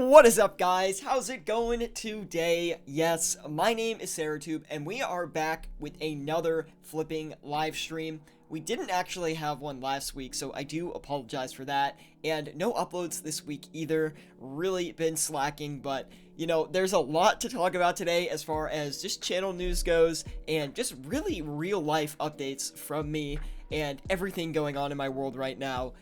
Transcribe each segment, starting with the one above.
What is up, guys? How's it going today? Yes, my name is Syratube, and we are back with another flipping live stream. We didn't actually have one last week, so I do apologize for that, and no uploads this week either. Really been slacking, but you know, there's a lot to talk about today as far as just channel news goes, and just really real life updates from me and everything going on in my world right now.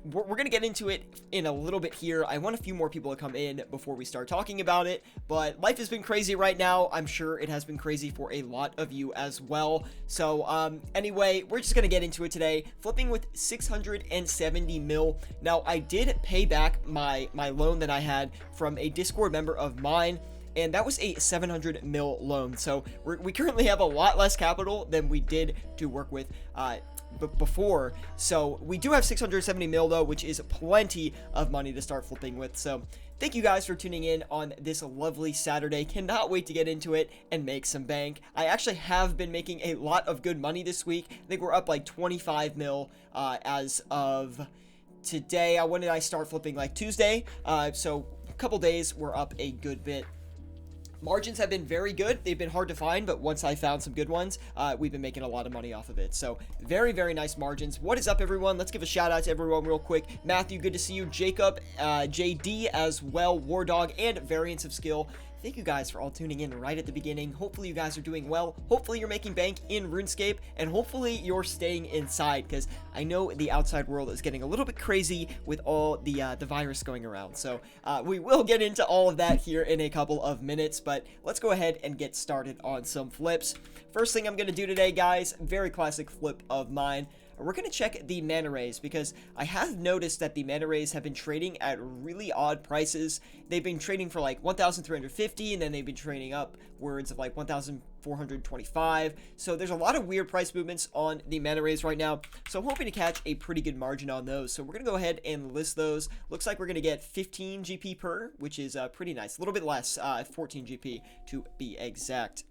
We're going to get into it in a little bit here. I want a few more people to come in before we start talking about it, but life has been crazy right now. I'm sure it has been crazy for a lot of you as well. So anyway, we're just going to get into it today. Flipping with 670 mil. Now, I did pay back my loan that I had from a Discord member of mine, and that was a 700 mil loan. So we currently have a lot less capital than we did to work with before. So we do have 670 mil though, which is plenty of money to start flipping with. So thank you guys for tuning in on this lovely Saturday. Cannot wait to get into it and make some bank. I actually have been making a lot of good money this week. I think we're up like 25 mil as of today. When did I start flipping? Like Tuesday. So a couple days we're up a good bit. Margins have been very good. They've been hard to find, but once I found some good ones, we've been making a lot of money off of it. So very, very nice margins. What is up, everyone? Let's give a shout out to everyone real quick. Matthew, good to see you. Jacob, JD as well, War Dog, and Variance of Skill. Thank you guys for all tuning in right at the beginning. Hopefully you guys are doing well. Hopefully you're making bank in RuneScape, and hopefully you're staying inside, because I know the outside world is getting a little bit crazy with all the virus going around. So we will get into all of that here in a couple of minutes, but let's go ahead and get started on some flips. First thing I'm going to do today, guys, very classic flip of mine. We're going to check the mana rays, because I have noticed that the mana rays have been trading at really odd prices. They've been trading for like 1,350, and then they've been trading upwards of like 1,425. So there's a lot of weird price movements on the mana rays right now. So I'm hoping to catch a pretty good margin on those. So we're going to go ahead and list those. Looks like we're going to get 15 GP per, which is pretty nice. A little bit less, 14 GP to be exact.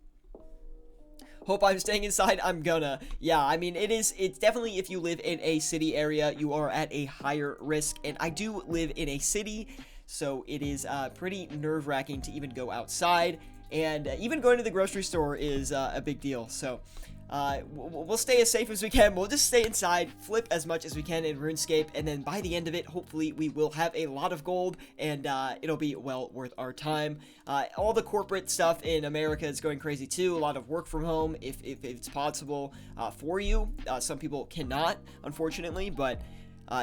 Hope I'm staying inside. I'm gonna. Yeah, I mean, it's definitely, if you live in a city area, you are at a higher risk, and I do live in a city, so it is pretty nerve-wracking to even go outside, and even going to the grocery store is a big deal. So we'll stay as safe as we can. We'll just stay inside, flip as much as we can in RuneScape, and then by the end of it, hopefully we will have a lot of gold, and it'll be well worth our time. All the corporate stuff in America is going crazy too. A lot of work from home, if it's possible for you. Some people cannot, unfortunately, but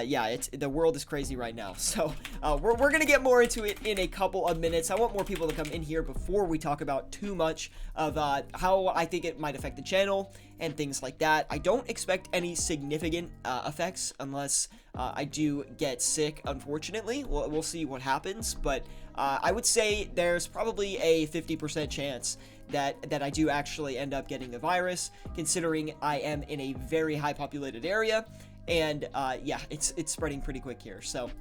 yeah, the world is crazy right now. So we're gonna get more into it in a couple of minutes. I want more people to come in here before we talk about too much of how I think it might affect the channel and things like that. I don't expect any significant effects unless I do get sick, unfortunately. We'll see what happens, but I would say there's probably a 50% chance that I do actually end up getting the virus, considering I am in a very high populated area. And yeah, it's spreading pretty quick here. So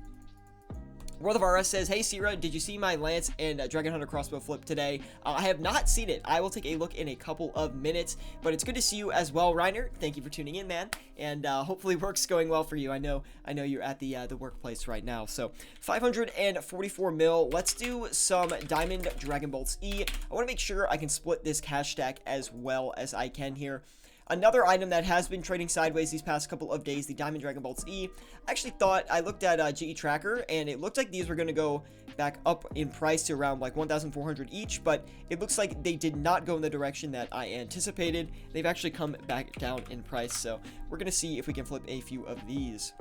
World of RS says, hey Sierra, did you see my Lance and Dragon Hunter crossbow flip today? I have not seen it. I will take a look in a couple of minutes, but it's good to see you as well, Reiner. Thank you for tuning in, man, and hopefully work's going well for you. I know you're at the workplace right now. So 544 mil. Let's do some Diamond Dragon Bolts E. I want to make sure I can split this cash stack as well as I can here. Another item that has been trading sideways these past couple of days, the Diamond Dragon Bolts E. I actually thought, I looked at GE Tracker, and it looked like these were going to go back up in price to around like 1,400 each, but it looks like they did not go in the direction that I anticipated. They've actually come back down in price, so we're going to see if we can flip a few of these.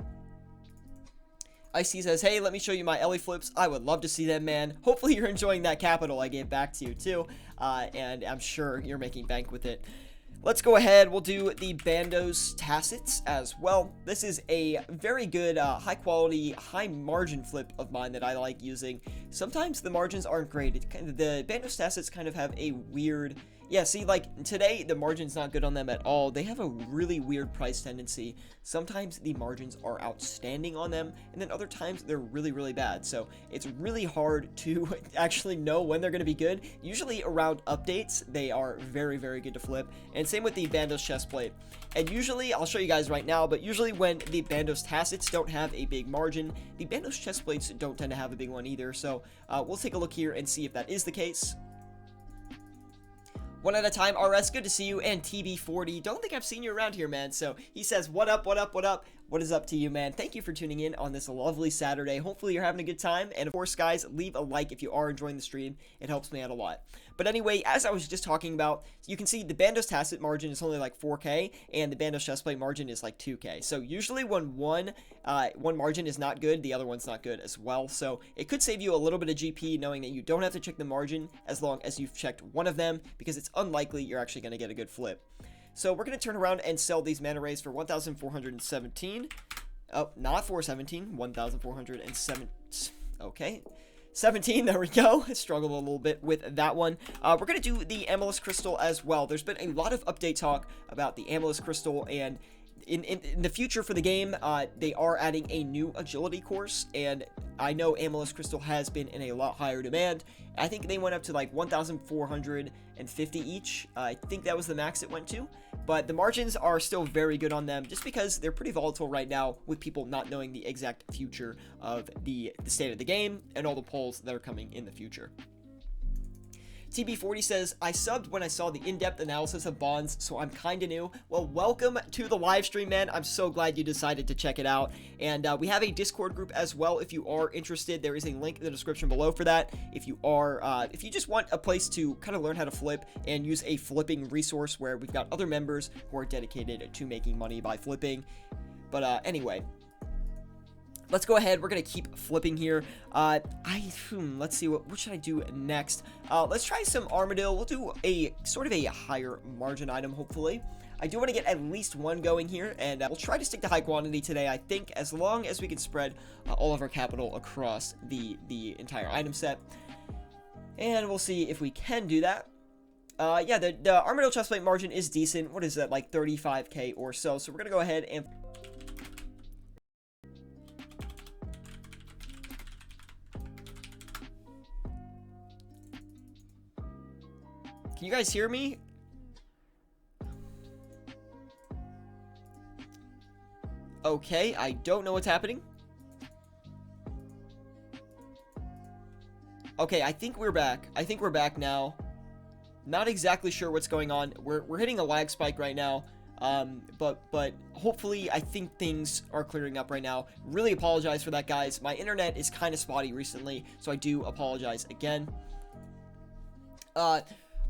Icy says, hey, let me show you my Ellie flips. I would love to see them, man. Hopefully you're enjoying that capital I gave back to you too, and I'm sure you're making bank with it. Let's go ahead. We'll do the Bandos Tacits as well. This is a very good, high quality, high margin flip of mine that I like using. Sometimes the margins aren't great. The Bandos Tacits kind of have a weird Yeah, see, like, today, the margin's not good on them at all. They have a really weird price tendency. Sometimes the margins are outstanding on them, and then other times they're really, really bad. So it's really hard to actually know when they're going to be good. Usually around updates, they are very, very good to flip. And same with the Bandos chestplate. And usually, I'll show you guys right now, but usually when the Bandos tacets don't have a big margin, the Bandos chestplates don't tend to have a big one either. So we'll take a look here and see if that is the case. One at a time, RS, good to see you, and TB40, don't think I've seen you around here, man. So he says, what up, what up, what up? What is up to you, man? Thank you for tuning in on this lovely Saturday. Hopefully you're having a good time, and of course, guys, leave a like if you are enjoying the stream. It helps me out a lot. But anyway, as I was just talking about, you can see the Bandos tacet margin is only like 4K, and the Bandos chestplate margin is like 2K. So usually when one margin is not good, the other one's not good as well. So it could save you a little bit of GP knowing that you don't have to check the margin as long as you've checked one of them, because it's unlikely you're actually going to get a good flip. So we're going to turn around and sell these mana rays for 1,417. Oh, not 417, 1,407. Okay. 17, there we go. I struggled a little bit with that one. We're going to do the Amethyst Crystal as well. There's been a lot of update talk about the Amethyst Crystal, and in the future for the game, they are adding a new agility course, and I know Amethyst Crystal has been in a lot higher demand. I think they went up to like 1,450 each. I think that was the max it went to, but the margins are still very good on them just because they're pretty volatile right now with people not knowing the exact future of the state of the game and all the polls that are coming in the future. TB40 says, I subbed when I saw the in-depth analysis of bonds, so I'm kinda new. Well, welcome to the live stream, man. I'm so glad you decided to check it out. And we have a Discord group as well if you are interested. There is a link in the description below for that. If you just want a place to kind of learn how to flip and use a flipping resource where we've got other members who are dedicated to making money by flipping. But anyway, let's go ahead. We're going to keep flipping here. Let's see, what should I do next? Let's try some Armadillo. We'll do a sort of a higher margin item, hopefully. I do want to get at least one going here, and we'll try to stick to high quantity today, I think, as long as we can spread all of our capital across the entire item set. And we'll see if we can do that. Yeah, the Armadillo chestplate margin is decent. What is that, like 35k or so? So we're going to go ahead and... Can you guys hear me? Okay, I don't know what's happening. Okay, I think we're back. I think we're back now. Not exactly sure what's going on. We're hitting a lag spike right now. But hopefully I think things are clearing up right now. Really apologize for that, guys. My internet is kind of spotty recently, so I do apologize again.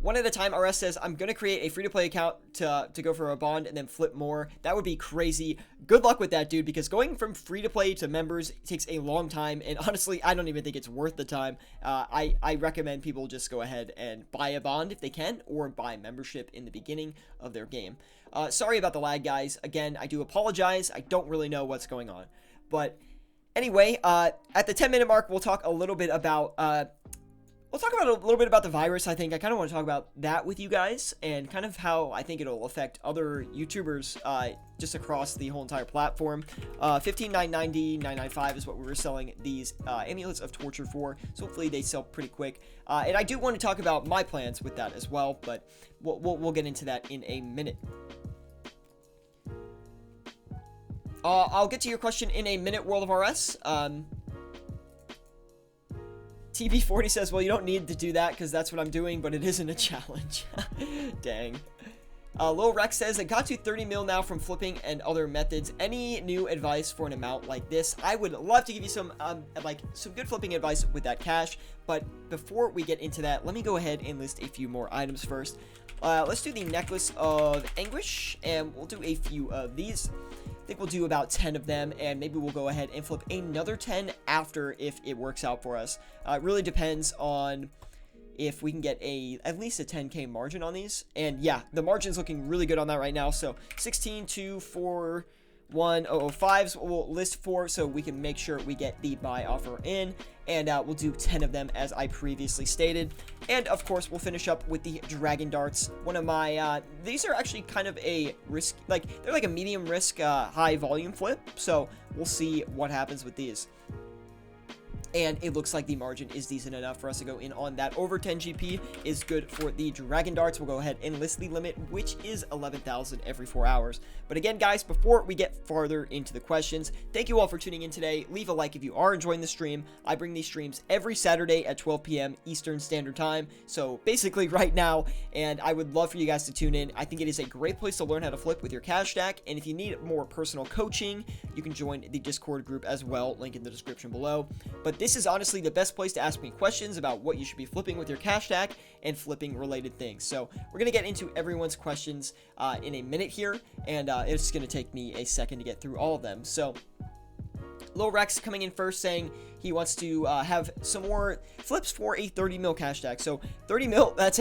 One at a time, RS says, I'm going to create a free-to-play account to go for a bond and then flip more. That would be crazy. Good luck with that, dude, because going from free-to-play to members takes a long time, and honestly, I don't even think it's worth the time. I recommend people just go ahead and buy a bond if they can, or buy membership in the beginning of their game. Sorry about the lag, guys. Again, I do apologize. I don't really know what's going on. But anyway, at the 10-minute mark, we'll talk a little bit about... We'll talk about a little bit about the virus, I think. I kind of want to talk about that with you guys and kind of how I think it'll affect other YouTubers just across the whole entire platform. 15,990, 995 is what we were selling these amulets of torture for, so hopefully they sell pretty quick. And I do want to talk about my plans with that as well, but we'll get into that in a minute. I'll get to your question in a minute, World of RS. TB40 says, well, you don't need to do that because that's what I'm doing, but it isn't a challenge. Dang. Lil Rex says, I got to 30 mil now from flipping and other methods. Any new advice for an amount like this? I would love to give you some good flipping advice with that cash, but before we get into that, let me go ahead and list a few more items first. Let's do the Necklace of Anguish, and we'll do a few of these. I think we'll do about 10 of them, and maybe we'll go ahead and flip another 10 after if it works out for us. It really depends on if we can get at least a 10k margin on these. And yeah, the margin's looking really good on that right now. So 16 to 4, 1005s. We'll list 4 so we can make sure we get the buy offer in, and we'll do 10 of them as I previously stated. And of course, we'll finish up with the Dragon Darts. One of my, these are actually kind of a risk, like, they're like a medium risk, high volume flip, so we'll see what happens with these. And it looks like the margin is decent enough for us to go in on that. Over 10 GP is good for the Dragon Darts. We'll go ahead and list the limit, which is 11,000 every 4 hours. But again, guys, before we get farther into the questions, thank you all for tuning in today. Leave a like if you are enjoying the stream. I bring these streams every Saturday at 12 p.m. Eastern Standard Time, so basically right now, and I would love for you guys to tune in. I think it is a great place to learn how to flip with your cash stack, and if you need more personal coaching, you can join the Discord group as well, link in the description below. But this is honestly the best place to ask me questions about what you should be flipping with your cash stack and flipping related things. So we're going to get into everyone's questions in a minute here, and it's going to take me a second to get through all of them. So Lil Rex coming in first saying he wants to have some more flips for a 30 mil cash stack. So 30 mil, that's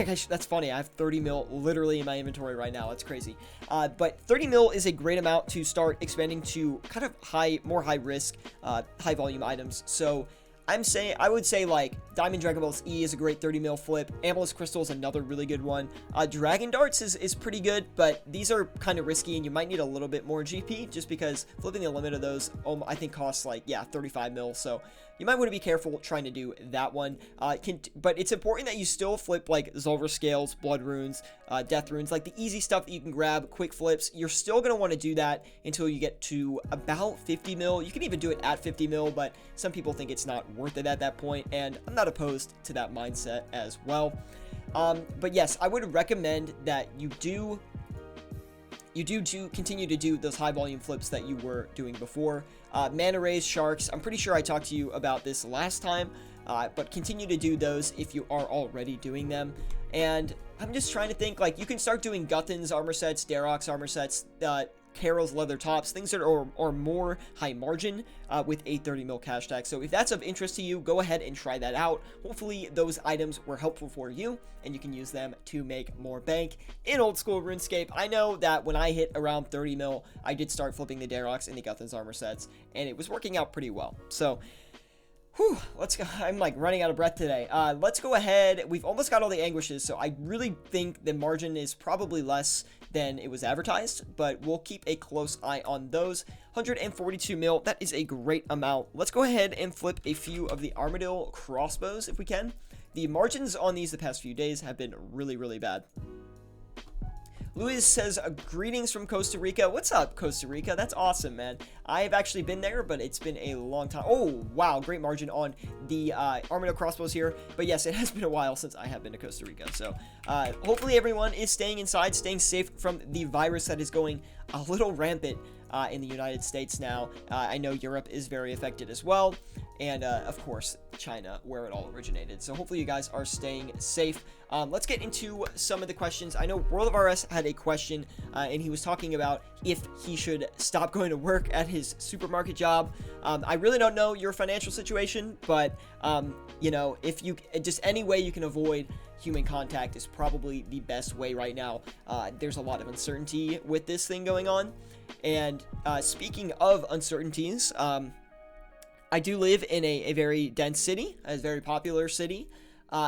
funny. I have 30 mil literally in my inventory right now. That's crazy. But 30 mil is a great amount to start expanding to kind of more high risk, high volume items. So I would say like Diamond Dragon Balls E is a great 30 mil flip. Amethyst Crystal is another really good one. Dragon Darts is pretty good, but these are kind of risky and you might need a little bit more GP just because flipping the limit of those, I think costs like, yeah, 35 mil. So you might want to be careful trying to do that one. But it's important that you still flip like Zulver Scales, Blood Runes, Death Runes, like the easy stuff that you can grab, quick flips. You're still going to want to do that until you get to about 50 mil. You can even do it at 50 mil, but some people think it's not worth it at that point, and I'm not opposed to that mindset as well. But yes, I would recommend that you do continue to do those high volume flips that you were doing before. Mana Rays, Sharks, I'm pretty sure I talked to you about this last time, but continue to do those if you are already doing them. And I'm just trying to think, like, you can start doing Guthan's armor sets, Darok's armor sets, Carol's leather tops, things that are more high margin with a 30 mil cash stack. So if that's of interest to you, go ahead and try that out. Hopefully those items were helpful for you and you can use them to make more bank in old school RuneScape. I know that when I hit around 30 mil, I did start flipping the Daroks and the Guthan's armor sets, and it was working out pretty well. So whew, let's go. I'm like running out of breath today. Let's go ahead. We've almost got all the anguishes, so I really think the margin is probably less than it was advertised, but we'll keep a close eye on those. 142 mil, that is a great amount. Let's go ahead and flip a few of the Armadillo crossbows if we can. The margins on these the past few days have been really, really bad. Luis says, greetings from Costa Rica. What's up, Costa Rica? That's awesome, man. I have actually been there, but it's been a long time. Oh, wow, great margin on the Armadillo crossbows here. But yes, it has been a while since I have been to Costa Rica. So hopefully everyone is staying inside, staying safe from the virus that is going a little rampant in the United States now. I know Europe is very affected as well. And, of course, China, where it all originated. So hopefully you guys are staying safe. Let's get into some of the questions. I know World of RS had a question, and he was talking about if he should stop going to work at his supermarket job. I really don't know your financial situation, but, you know, if you just any way you can avoid human contact is probably the best way right now. There's a lot of uncertainty with this thing going on. And speaking of uncertainties, I do live in a very dense city, a very popular city,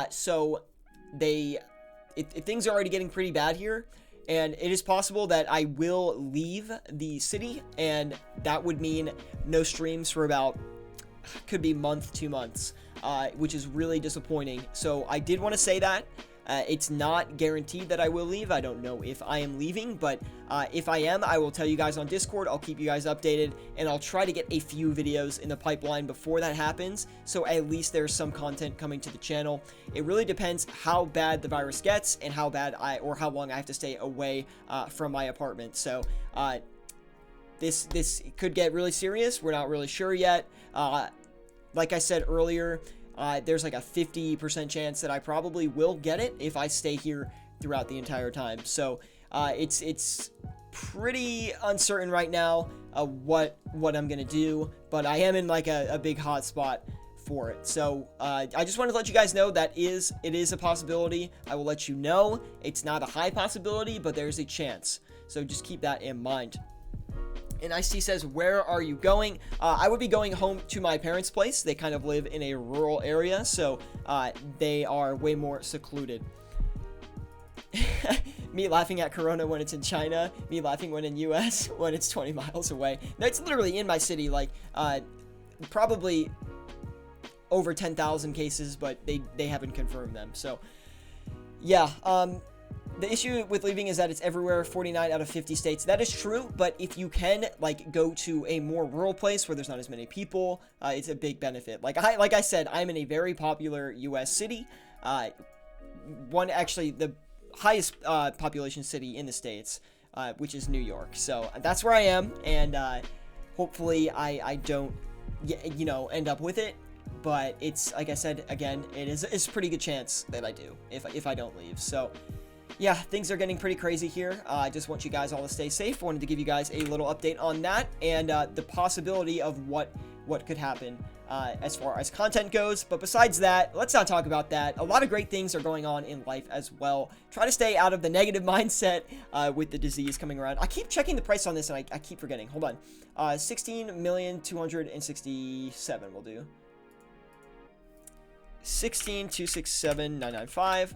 so things are already getting pretty bad here, and it is possible that I will leave the city, and that would mean no streams for about, could be month, 2 months, which is really disappointing. So I did want to say that. It's not guaranteed that I will leave. I don't know if I am leaving, but if I am, I will tell you guys on Discord. I'll keep you guys updated, and I'll try to get a few videos in the pipeline before that happens, so at least there's some content coming to the channel. It really depends how bad the virus gets and how bad or how long I have to stay away from my apartment. So this could get really serious. We're not really sure yet. Like I said earlier, there's like a 50% chance that I probably will get it if I stay here throughout the entire time. So it's pretty uncertain right now what I'm gonna do, but I am in like a big hot spot for it. So I just wanted to let you guys know that it is a possibility. I will let you know. It's not a high possibility, but there's a chance. So just keep that in mind. And IC says, where are you going? I would be going home to my parents' place. They kind of live in a rural area, so they are way more secluded. Me laughing at Corona when it's in China. Me laughing when in US when it's 20 miles away. No, it's literally in my city, like, probably over 10,000 cases, but they haven't confirmed them. So, yeah, the issue with leaving is that it's everywhere, 49 out of 50 states. That is true, but if you can, like, go to a more rural place where there's not as many people, it's a big benefit. Like I said, I'm in a very popular U.S. city. Actually, the highest population city in the States, which is New York. So that's where I am, and hopefully I don't, end up with it. But it's, like I said, again, it's a pretty good chance that I do if I don't leave. So, yeah, things are getting pretty crazy here. I just want you guys all to stay safe. Wanted to give you guys a little update on that and the possibility of what could happen as far as content goes. But besides that, let's not talk about that. A lot of great things are going on in life as well. Try to stay out of the negative mindset with the disease coming around. I keep checking the price on this, and I keep forgetting. Hold on. 16,267,000 will do. 16,267,995.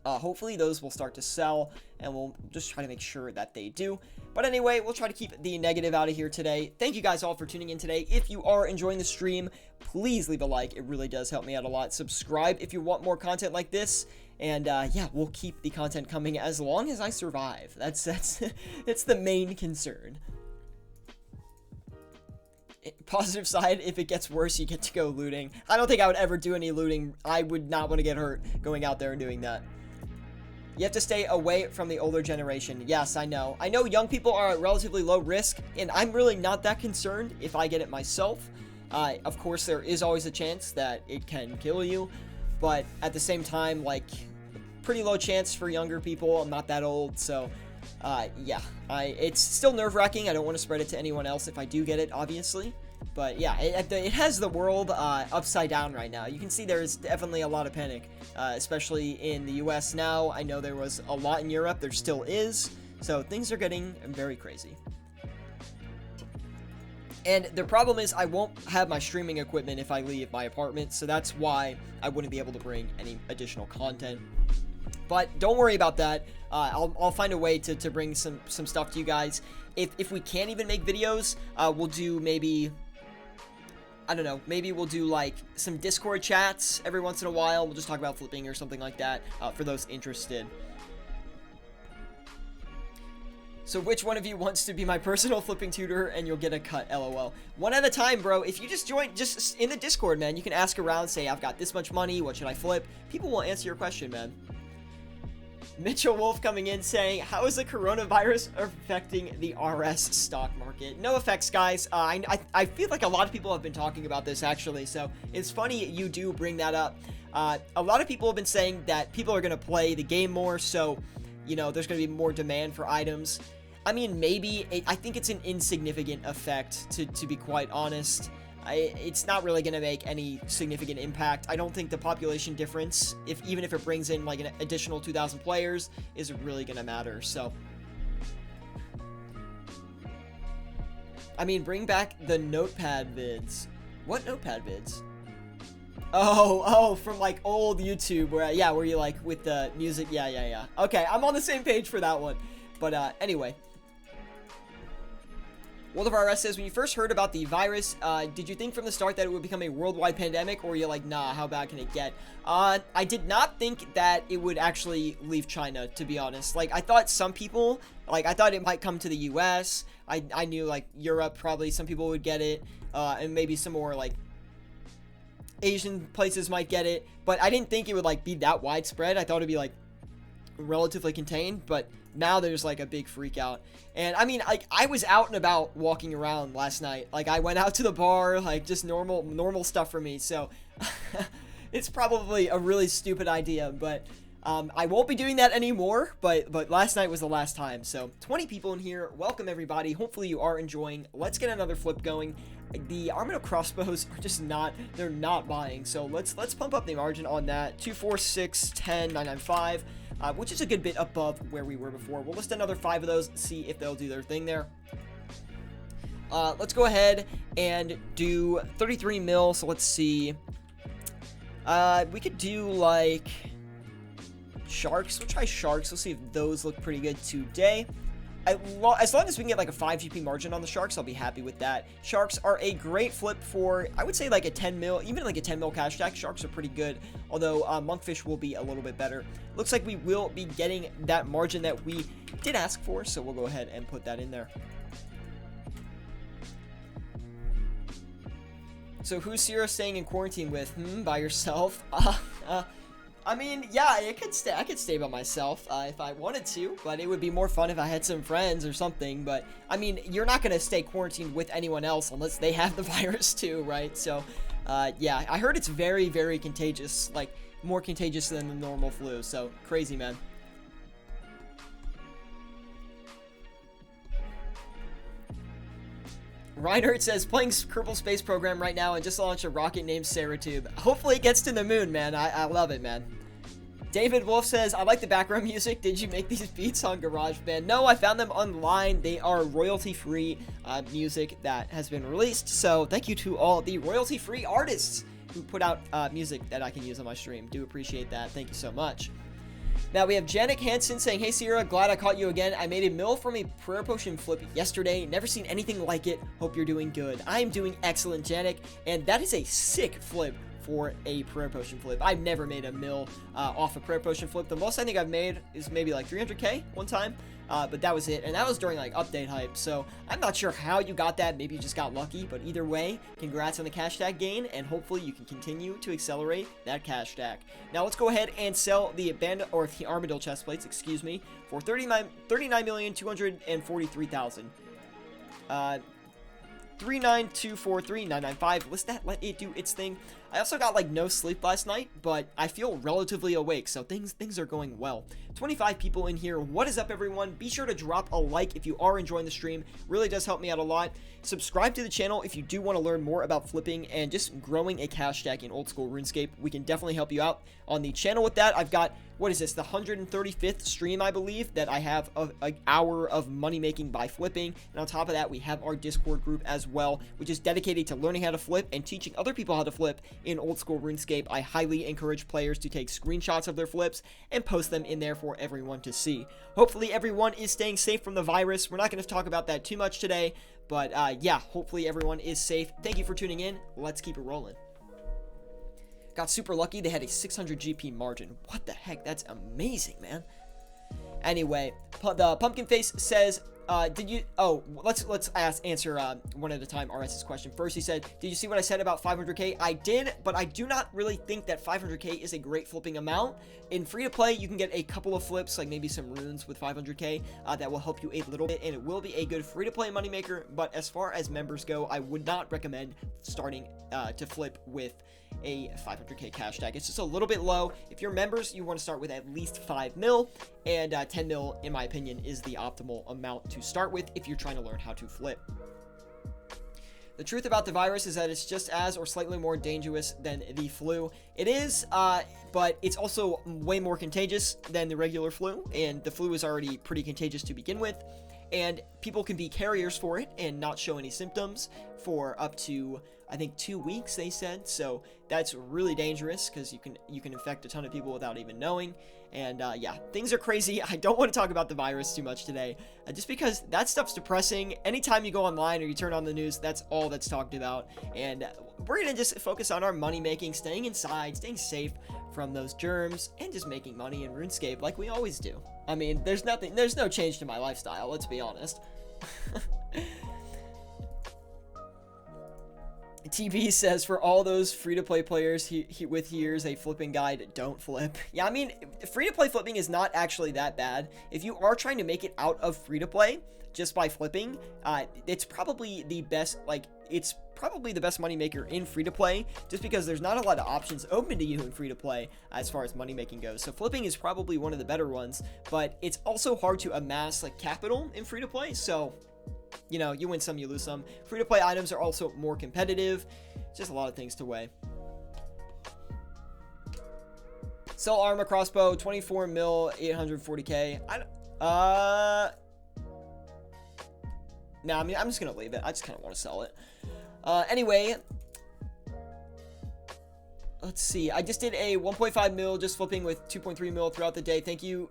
Hopefully those will start to sell, and we'll just try to make sure that they do. But anyway, we'll try to keep the negative out of here today. Thank you guys all for tuning in today. If you are enjoying the stream, please leave a like. It really does help me out a lot. Subscribe if you want more content like this. And yeah, we'll keep the content coming as long as I survive. That's the main concern. Positive side, if it gets worse, you get to go looting. I don't think I would ever do any looting. I would not want to get hurt going out there and doing that. You have to stay away from the older generation. Yes, I know. I know young people are at relatively low risk, and I'm really not that concerned if I get it myself. Of course, there is always a chance that it can kill you, but at the same time, like, pretty low chance for younger people. I'm not that old, so yeah, it's still nerve-wracking. I don't want to spread it to anyone else if I do get it, obviously. But yeah, it has the world upside down right now. You can see there's definitely a lot of panic, especially in the US now. I know there was a lot in Europe. There still is. So things are getting very crazy. And the problem is I won't have my streaming equipment if I leave my apartment. So that's why I wouldn't be able to bring any additional content. But don't worry about that. I'll find a way to bring some stuff to you guys. If we can't even make videos, we'll do maybe, I don't know, maybe we'll do like some Discord chats every once in a while. We'll just talk about flipping or something like that for those interested. So which one of you wants to be my personal flipping tutor and you'll get a cut, LOL. One at a time, bro. If you just join, just in the Discord, man, you can ask around, say, I've got this much money, what should I flip? People will answer your question, man. Mitchell Wolf coming in saying, how is the coronavirus affecting the RS stock market? No effects, guys. I feel like a lot of people have been talking about this, actually, so it's funny you do bring that up. A lot of people have been saying that people are going to play the game more, so, there's going to be more demand for items. I mean, maybe. I think it's an insignificant effect, to be quite honest. It's not really going to make any significant impact. I don't think the population difference, even if it brings in like an additional 2,000 players, is really going to matter. So, I mean, bring back the notepad vids. What notepad vids? Oh, from like old YouTube where you like with the music. Yeah. Okay, I'm on the same page for that one. But anyway. World of RS says, when you first heard about the virus, did you think from the start that it would become a worldwide pandemic, or were you like, nah, how bad can it get? I did not think that it would actually leave China, to be honest. Like, I thought some people, like, I thought it might come to the US. I knew, like, Europe, probably some people would get it, and maybe some more, like, Asian places might get it, but I didn't think it would, like, be that widespread. I thought it'd be, like, relatively contained, but now there's like a big freak out. And I mean, like, I was out and about walking around last night. Like, I went out to the bar, like, just normal stuff for me. So it's probably a really stupid idea, but I won't be doing that anymore. But last night was the last time. So 20 people in here. Welcome everybody. Hopefully you are enjoying. Let's get another flip going. The Armado crossbows are just they're not buying. So let's pump up the margin on that. 2, 4, 6, 10, 9, 9, 5. Which is a good bit above where we were before. We'll list another 5 of those, see if they'll do their thing there. let's go ahead and do 33 mil. So let's see. We could do like sharks. We'll try sharks. We'll see if those look pretty good today. As long as we can get like a 5 GP margin on the sharks, I'll be happy with that. Sharks are a great flip for, I would say, like a 10 mil, even like a 10 mil cash stack. Sharks are pretty good, although monkfish will be a little bit better. Looks like we will be getting that margin that we did ask for, so we'll go ahead and put that in there. So who's Sierra staying in quarantine with? By yourself? I mean, yeah, I could stay by myself if I wanted to, but it would be more fun if I had some friends or something. But I mean, you're not gonna stay quarantined with anyone else unless they have the virus too, right? So, yeah, I heard it's very, very contagious, like more contagious than the normal flu. So crazy, man. Reinhardt says, playing Kerbal Space Program right now and just launched a rocket named Syratube. Hopefully it gets to the moon, man. I love it, man. David Wolf says, I like the background music. Did you make these beats on GarageBand? No, I found them online. They are royalty-free music that has been released. So thank you to all the royalty-free artists who put out music that I can use on my stream. Do appreciate that. Thank you so much. Now we have Janik Hansen saying, hey Sierra, glad I caught you again. I made a mill from a prayer potion flip yesterday. Never seen anything like it. Hope you're doing good. I am doing excellent, Janik. And that is a sick flip for a prayer potion flip. I've never made a mill off a prayer potion flip. The most I think I've made is maybe like 300k one time. But that was it, and that was during like update hype, so I'm not sure how you got that. Maybe you just got lucky, but either way, congrats on the cash stack gain, and hopefully you can continue to accelerate that cash stack. Now let's go ahead and sell the the Armadillo chest plates, excuse me, for 39,243,000. 39243,995. Let it do its thing. I also got like no sleep last night, but I feel relatively awake, so things are going well. 25 people in here. What is up, everyone? Be sure to drop a like if you are enjoying the stream. Really does help me out a lot. Subscribe to the channel if you do want to learn more about flipping and just growing a cash stack in old school RuneScape. We can definitely help you out on the channel with that. I've got, what is this, the 135th stream, I believe, that I have an hour of money making by flipping. And on top of that, we have our Discord group as well, which is dedicated to learning how to flip and teaching other people how to flip in old school RuneScape. I highly encourage players to take screenshots of their flips and post them in there for everyone to see. Hopefully everyone is staying safe from the virus. We're not going to talk about that too much today, but yeah, hopefully everyone is safe. Thank you for tuning in. Let's keep it rolling. Got super lucky. They had a 600 GP margin. What the heck? That's amazing, man. Anyway, the Pumpkin Face says, did you, let's answer one at a time RS's question. First, he said, did you see what I said about 500k? I did, but I do not really think that 500k is a great flipping amount. In free-to-play, you can get a couple of flips, like maybe some runes with 500k, that will help you a little bit, and it will be a good free-to-play moneymaker, but as far as members go, I would not recommend starting to flip with a 500k cash stack. It's just a little bit low. If you're members, you want to start with at least 5 mil, and 10 mil, in my opinion, is the optimal amount to start with if you're trying to learn how to flip. The truth about the virus is that it's just as or slightly more dangerous than the flu. It is, but it's also way more contagious than the regular flu, and the flu is already pretty contagious to begin with, and people can be carriers for it and not show any symptoms for up to, I think, 2 weeks, they said. So that's really dangerous because you can infect a ton of people without even knowing. And yeah, things are crazy. I don't want to talk about the virus too much today, just because that stuff's depressing. Anytime you go online or you turn on the news, that's all that's talked about. And we're gonna just focus on our money making, staying inside, staying safe from those germs, and just making money in RuneScape like we always do. I mean, there's no change to my lifestyle, let's be honest. TB says, for all those free-to-play players with here's a flipping guide, don't flip. Yeah, I mean, free-to-play flipping is not actually that bad. If you are trying to make it out of free-to-play just by flipping, it's probably the best, it's probably the best moneymaker in free-to-play, just because there's not a lot of options open to you in free-to-play as far as money-making goes. So flipping is probably one of the better ones, but it's also hard to amass, capital in free-to-play, so you know, you win some, you lose some. Free-to-play items are also more competitive. Just a lot of things to weigh. Sell armor crossbow, 24 mil, 840k. No, I mean, I'm just gonna leave it. I just kind of want to sell it. Anyway, let's see. I just did a 1.5 mil, just flipping with 2.3 mil throughout the day. Thank you.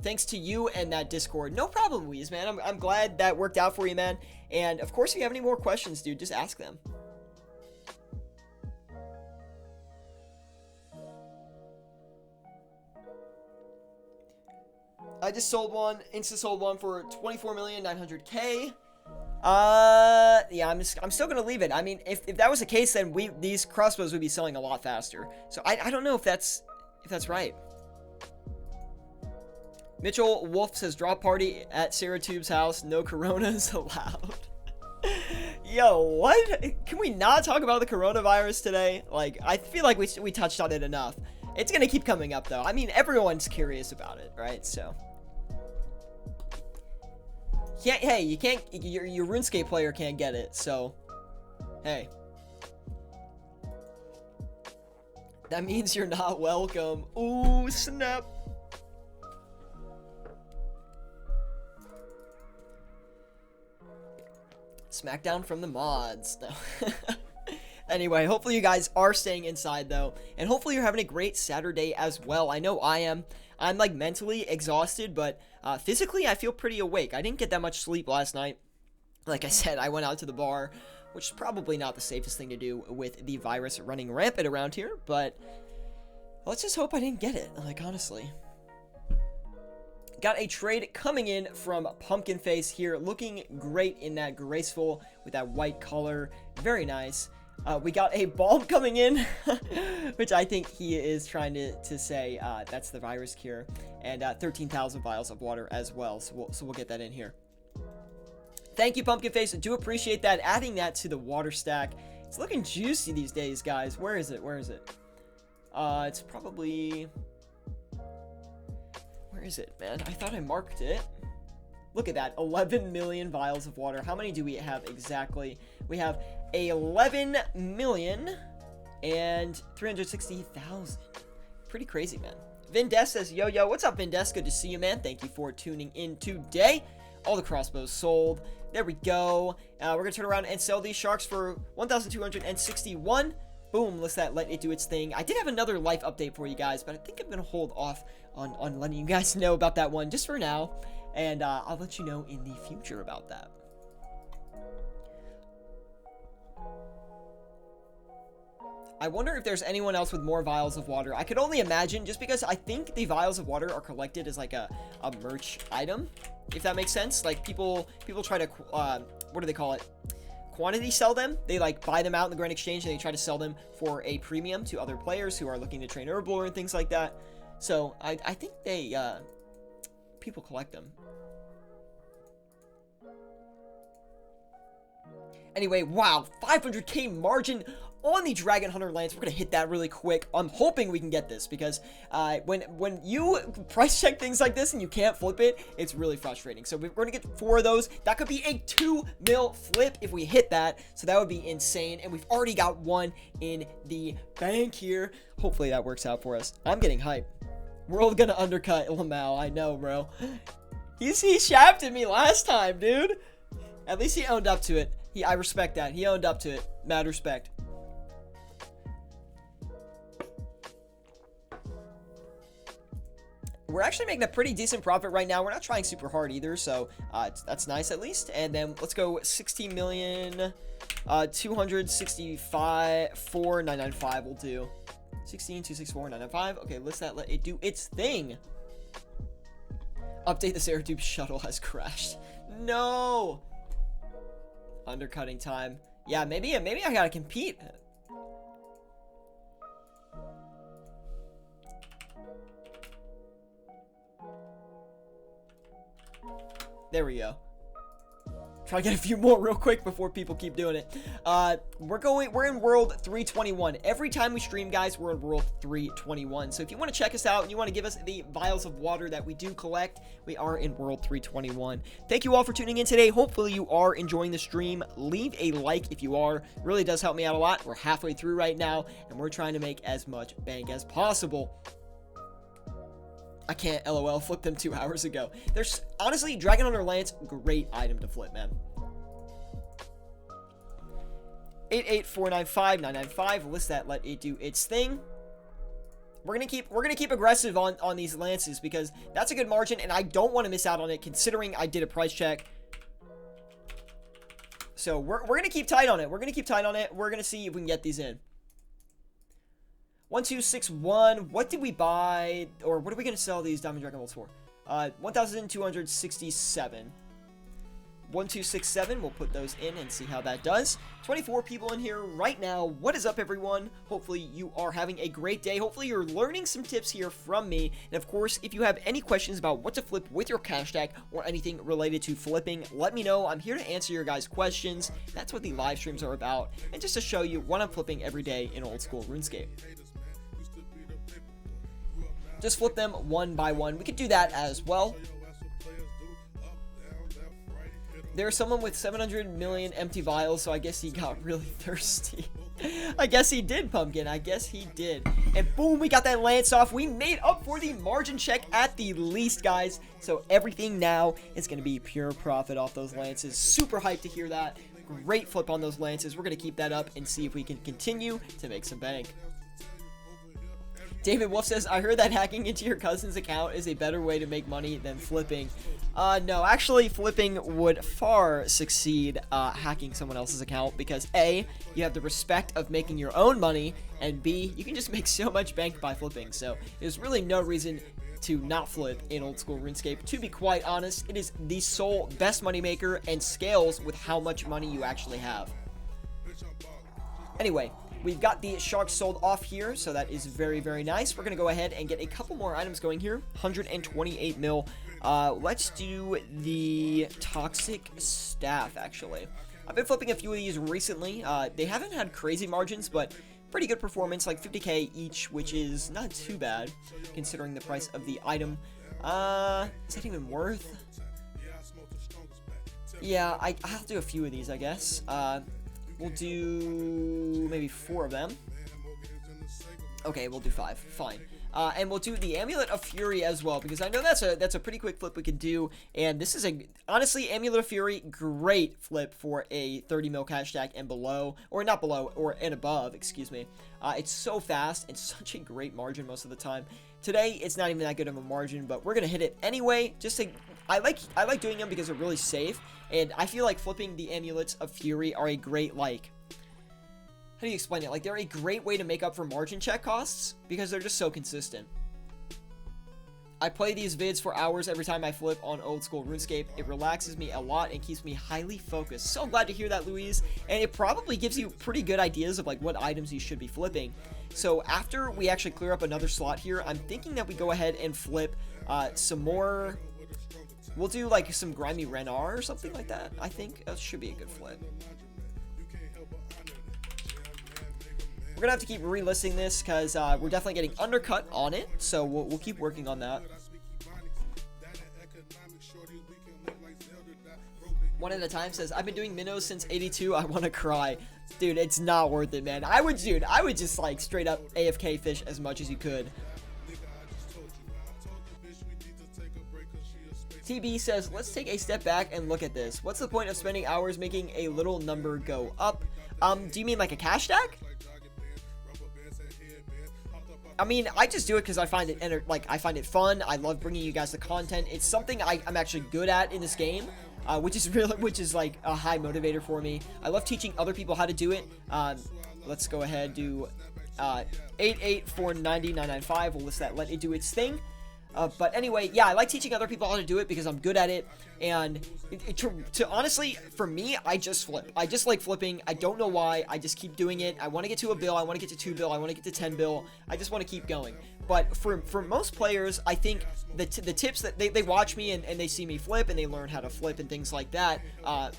Thanks to you and that Discord. No problem, Weez, man. I'm glad that worked out for you, man. And of course, if you have any more questions, dude, just ask them. I just sold one, sold one for 24,900,000. Yeah, I'm still gonna leave it. I mean, if that was the case, then these crossbows would be selling a lot faster. So I don't know if that's right. Mitchell Wolf says, drop party at Syratube's house. No coronas allowed. Yo, what? Can we not talk about the coronavirus today? Like, I feel like we touched on it enough. It's gonna keep coming up, though. I mean, everyone's curious about it, right? So, yeah, hey, you can't. Your RuneScape player can't get it. So, hey, that means you're not welcome. Ooh, snap. Smackdown from the mods. No. Anyway, hopefully you guys are staying inside, though. And hopefully you're having a great Saturday as well. I know I am. I'm, like, mentally exhausted, but physically I feel pretty awake. I didn't get that much sleep last night. Like I said, I went out to the bar, which is probably not the safest thing to do with the virus running rampant around here. But let's just hope I didn't get it, like, honestly. Got a trade coming in from Pumpkin Face here, looking great in that graceful with that white color. Very nice. We got a bulb coming in, which I think he is trying to say that's the virus cure, and 13,000 vials of water as well. So we'll get that in here. Thank you, Pumpkin Face. I do appreciate that. Adding that to the water stack. It's looking juicy these days, guys. Where is it? Where is it? It's probably... Where is it, man? I thought I marked it. Look at that. 11 million vials of water. How many do we have exactly? We have 11 million and 360,000. Pretty crazy, man. Vindes says, yo, what's up, Vindes? Good to see you, man. Thank you for tuning in today. All the crossbows sold. There we go. We're going to turn around and sell these sharks for 1,261. Boom, let it do its thing. I did have another life update for you guys, but I think I'm going to hold off on letting you guys know about that one just for now. And I'll let you know in the future about that. I wonder if there's anyone else with more vials of water. I could only imagine, just because I think the vials of water are collected as like a merch item, if that makes sense. Like people try to, what do they call it? Quantity sell them. They like buy them out in the Grand Exchange and they try to sell them for a premium to other players who are looking to train Herblore and things like that. So I think they people collect them. Anyway, wow, 500k margin on the Dragon Hunter Lance. We're gonna hit that really quick. I'm hoping we can get this because when you price check things like this and you can't flip it, it's really frustrating. So we're gonna get 4 of those. That could be a 2 mil flip if we hit that. So that would be insane. And we've already got 1 in the bank here. Hopefully that works out for us. I'm getting hyped. We're all gonna undercut Lamau. I know, bro. He shafted me last time, dude. At least he owned up to it. I respect that. He owned up to it. Mad respect. We're actually making a pretty decent profit right now. We're not trying super hard either, so that's nice at least. And then let's go 16 million, 265,495 will do. 16,264,995. Okay, let it do its thing. Update, the Syratube shuttle has crashed. No. Undercutting time. Yeah, maybe I gotta compete. There we go. Try to get a few more real quick before people keep doing it. We're in World 321. Every time we stream, guys, we're in World 321. So if you want to check us out and you want to give us the vials of water that we do collect, we are in World 321. Thank you all for tuning in today. Hopefully you are enjoying the stream. Leave a like if you are. It really does help me out a lot. We're halfway through right now, and we're trying to make as much bank as possible. I can't, LOL, flip them 2 hours ago. There's, honestly, Dragon Hunter Lance, great item to flip, man. 88495 list that, let it do its thing. We're gonna keep aggressive on these lances because that's a good margin, and I don't want to miss out on it considering I did a price check. So we're gonna keep tight on it. We're gonna see if we can get these in. 1261. What did we buy, or what are we gonna sell these Diamond Dragon Bolts for? 1,267. 1267, we'll put those in and see how that does. 24 people in here right now. What is up, everyone? Hopefully you are having a great day. Hopefully you're learning some tips here from me. And of course, if you have any questions about what to flip with your cash stack or anything related to flipping, let me know. I'm here to answer your guys' questions. That's what the live streams are about, and just to show you what I'm flipping every day in old school RuneScape. Just flip them one by one. We could do that as well. There's someone with 700 million empty vials, so I guess he got really thirsty. I guess he did, Pumpkin. I guess he did. And boom, we got that lance off. We made up for the margin check at the least, guys. So everything now is going to be pure profit off those lances. Super hyped to hear that. Great flip on those lances. We're going to keep that up and see if we can continue to make some bank. David Wolf says, I heard that hacking into your cousin's account is a better way to make money than flipping. No, actually, flipping would far succeed hacking someone else's account because A, you have the respect of making your own money, and B, you can just make so much bank by flipping. So there's really no reason to not flip in old school RuneScape. To be quite honest, it is the sole best money maker and scales with how much money you actually have. Anyway, we've got the sharks sold off here, so that is very, very nice. We're going to go ahead and get a couple more items going here. 128 mil. Let's do the toxic staff, actually. I've been flipping a few of these recently. They haven't had crazy margins, but pretty good performance, like 50k each, which is not too bad, considering the price of the item. Is that even worth? Yeah, I'll do a few of these, I guess. We'll do maybe 4 of them. Okay, we'll do 5. Fine. And we'll do the Amulet of Fury as well, because I know that's a pretty quick flip we could do. And this is honestly, Amulet of Fury, great flip for a 30 mil cash stack and below, or not below, or and above, excuse me. It's so fast and such a great margin most of the time. Today, it's not even that good of a margin, but we're gonna hit it anyway. I like doing them because they're really safe, and I feel like flipping the Amulets of Fury are a great, like, how do you explain it? Like, they're a great way to make up for margin check costs because they're just so consistent. I play these vids for hours every time I flip on old school RuneScape. It relaxes me a lot and keeps me highly focused. So glad to hear that, Louise. And it probably gives you pretty good ideas of like what items you should be flipping. So after we actually clear up another slot here, I'm thinking that we go ahead and flip some more. We'll do like some Grimy Renar or something like that. I think that should be a good flip. We're gonna have to keep relisting this because we're definitely getting undercut on it, so we'll keep working on that. One at a time says, I've been doing minnows since 82. I want to cry. Dude, it's not worth it, man. I would just like straight up AFK fish as much as you could. TB says, let's take a step back and look at this. What's the point of spending hours making a little number go up? Do you mean like a cash stack? I mean, I just do it because I find it fun. I love bringing you guys the content. It's something I'm actually good at in this game, which is like a high motivator for me. I love teaching other people how to do it. Let's go ahead, do 88490,995. We'll list that, let it do its thing. But anyway, yeah, I like teaching other people how to do it because I'm good at it. And to honestly, for me, I just flip. I just like flipping. I don't know why. I just keep doing it. I want to get to a bill. I want to get to 2 bill. I want to get to 10 bill. I just want to keep going. But for most players, I think the tips that they watch me and they see me flip and they learn how to flip and things like that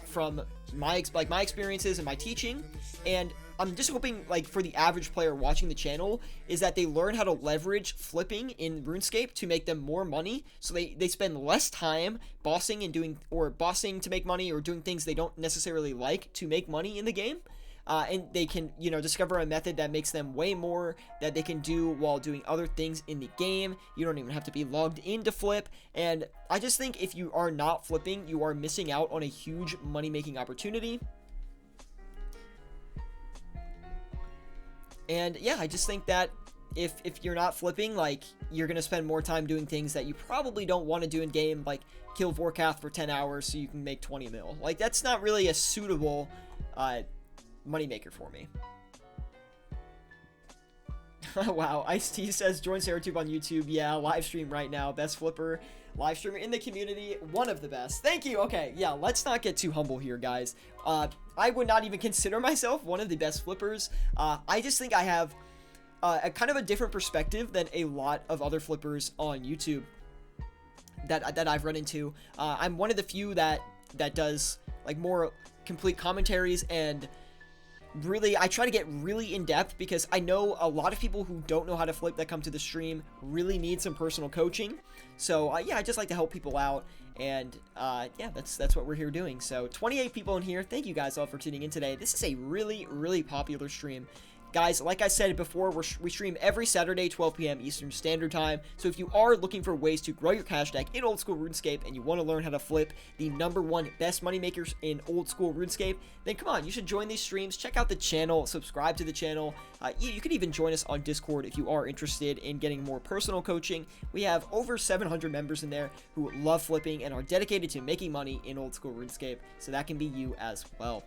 from my experiences and my teaching. And I'm just hoping, like, for the average player watching the channel, is that they learn how to leverage flipping in RuneScape to make them more money, so they spend less time bossing to make money or doing things they don't necessarily like to make money in the game. and they can, you know, discover a method that makes them way more that they can do while doing other things in the game. You don't even have to be logged in to flip. And I just think if you are not flipping, you are missing out on a huge money-making opportunity. And yeah, I just think that if you're not flipping, like, you're gonna spend more time doing things that you probably don't want to do in game, like kill Vorkath for 10 hours so you can make 20 mil. Like, that's not really a suitable moneymaker for me. Wow, Ice-T says join Syratube on YouTube. Yeah, live stream right now. Best flipper live streamer in the community. One of the best. Thank you. Okay, yeah, let's not get too humble here, guys. I would not even consider myself one of the best flippers. I just think I have a kind of a different perspective than a lot of other flippers on YouTube that I've run into. I'm one of the few that does like more complete commentaries, and really I try to get really in depth because I know a lot of people who don't know how to flip that come to the stream really need some personal coaching. So yeah, I just like to help people out, and yeah, that's what we're here doing. So 28 people in here. Thank you guys all for tuning in today. This is a really popular stream. Guys, like I said before, we stream every Saturday, 12 p.m. Eastern Standard Time. So if you are looking for ways to grow your cash deck in old school RuneScape and you want to learn how to flip the #1 best money makers in old school RuneScape, then come on, you should join these streams. Check out the channel, subscribe to the channel. You could even join us on Discord if you are interested in getting more personal coaching. We have over 700 members in there who love flipping and are dedicated to making money in old school RuneScape. So that can be you as well.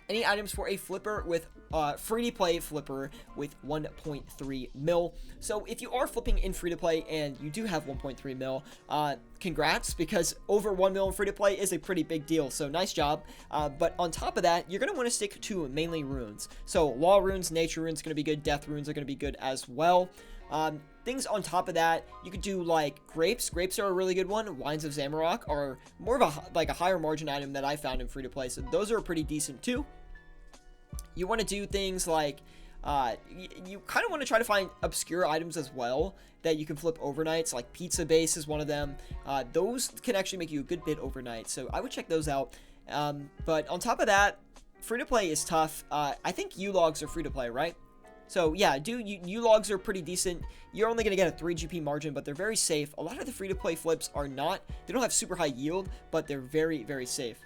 Any items for a flipper with free-to-play flipper with 1.3 mil. So if you are flipping in free-to-play and you do have 1.3 mil, congrats, because over 1 mil in free-to-play is a pretty big deal. So nice job. But on top of that, you're going to want to stick to mainly runes. So law runes, nature runes are going to be good. Death runes are going to be good as well. Things on top of that, you could do like grapes. Grapes are a really good one. Wines of Zamorak are more of a higher margin item that I found in free-to-play. So those are pretty decent too. You want to do things like, you kind of want to try to find obscure items as well that you can flip overnights, like Pizza Base is one of them. Those can actually make you a good bit overnight, so I would check those out. But on top of that, free-to-play is tough. I think U-Logs are free-to-play, right? So yeah, U-Logs are pretty decent. You're only going to get a 3 GP margin, but they're very safe. A lot of the free-to-play flips are not. They don't have super high yield, but they're very safe.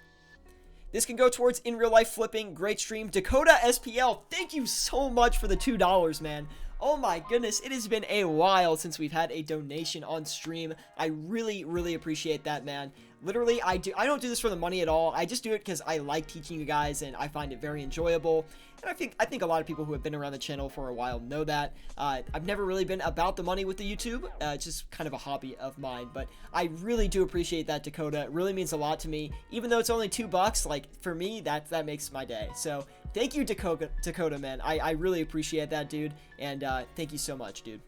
This can go towards in real life flipping. Great stream. Dakota SPL, thank you so much for the $2, man. Oh my goodness, it has been a while since we've had a donation on stream. I really appreciate that, man. Literally, I don't do this for the money at all. I just do it because I like teaching you guys and I find it very enjoyable. And I think a lot of people who have been around the channel for a while know that. I've never really been about the money with the YouTube. It's just kind of a hobby of mine. But I really do appreciate that, Dakota. It really means a lot to me. Even though it's only $2, like, for me, that makes my day. So thank you, Dakota, man. I really appreciate that, dude. And thank you so much, dude.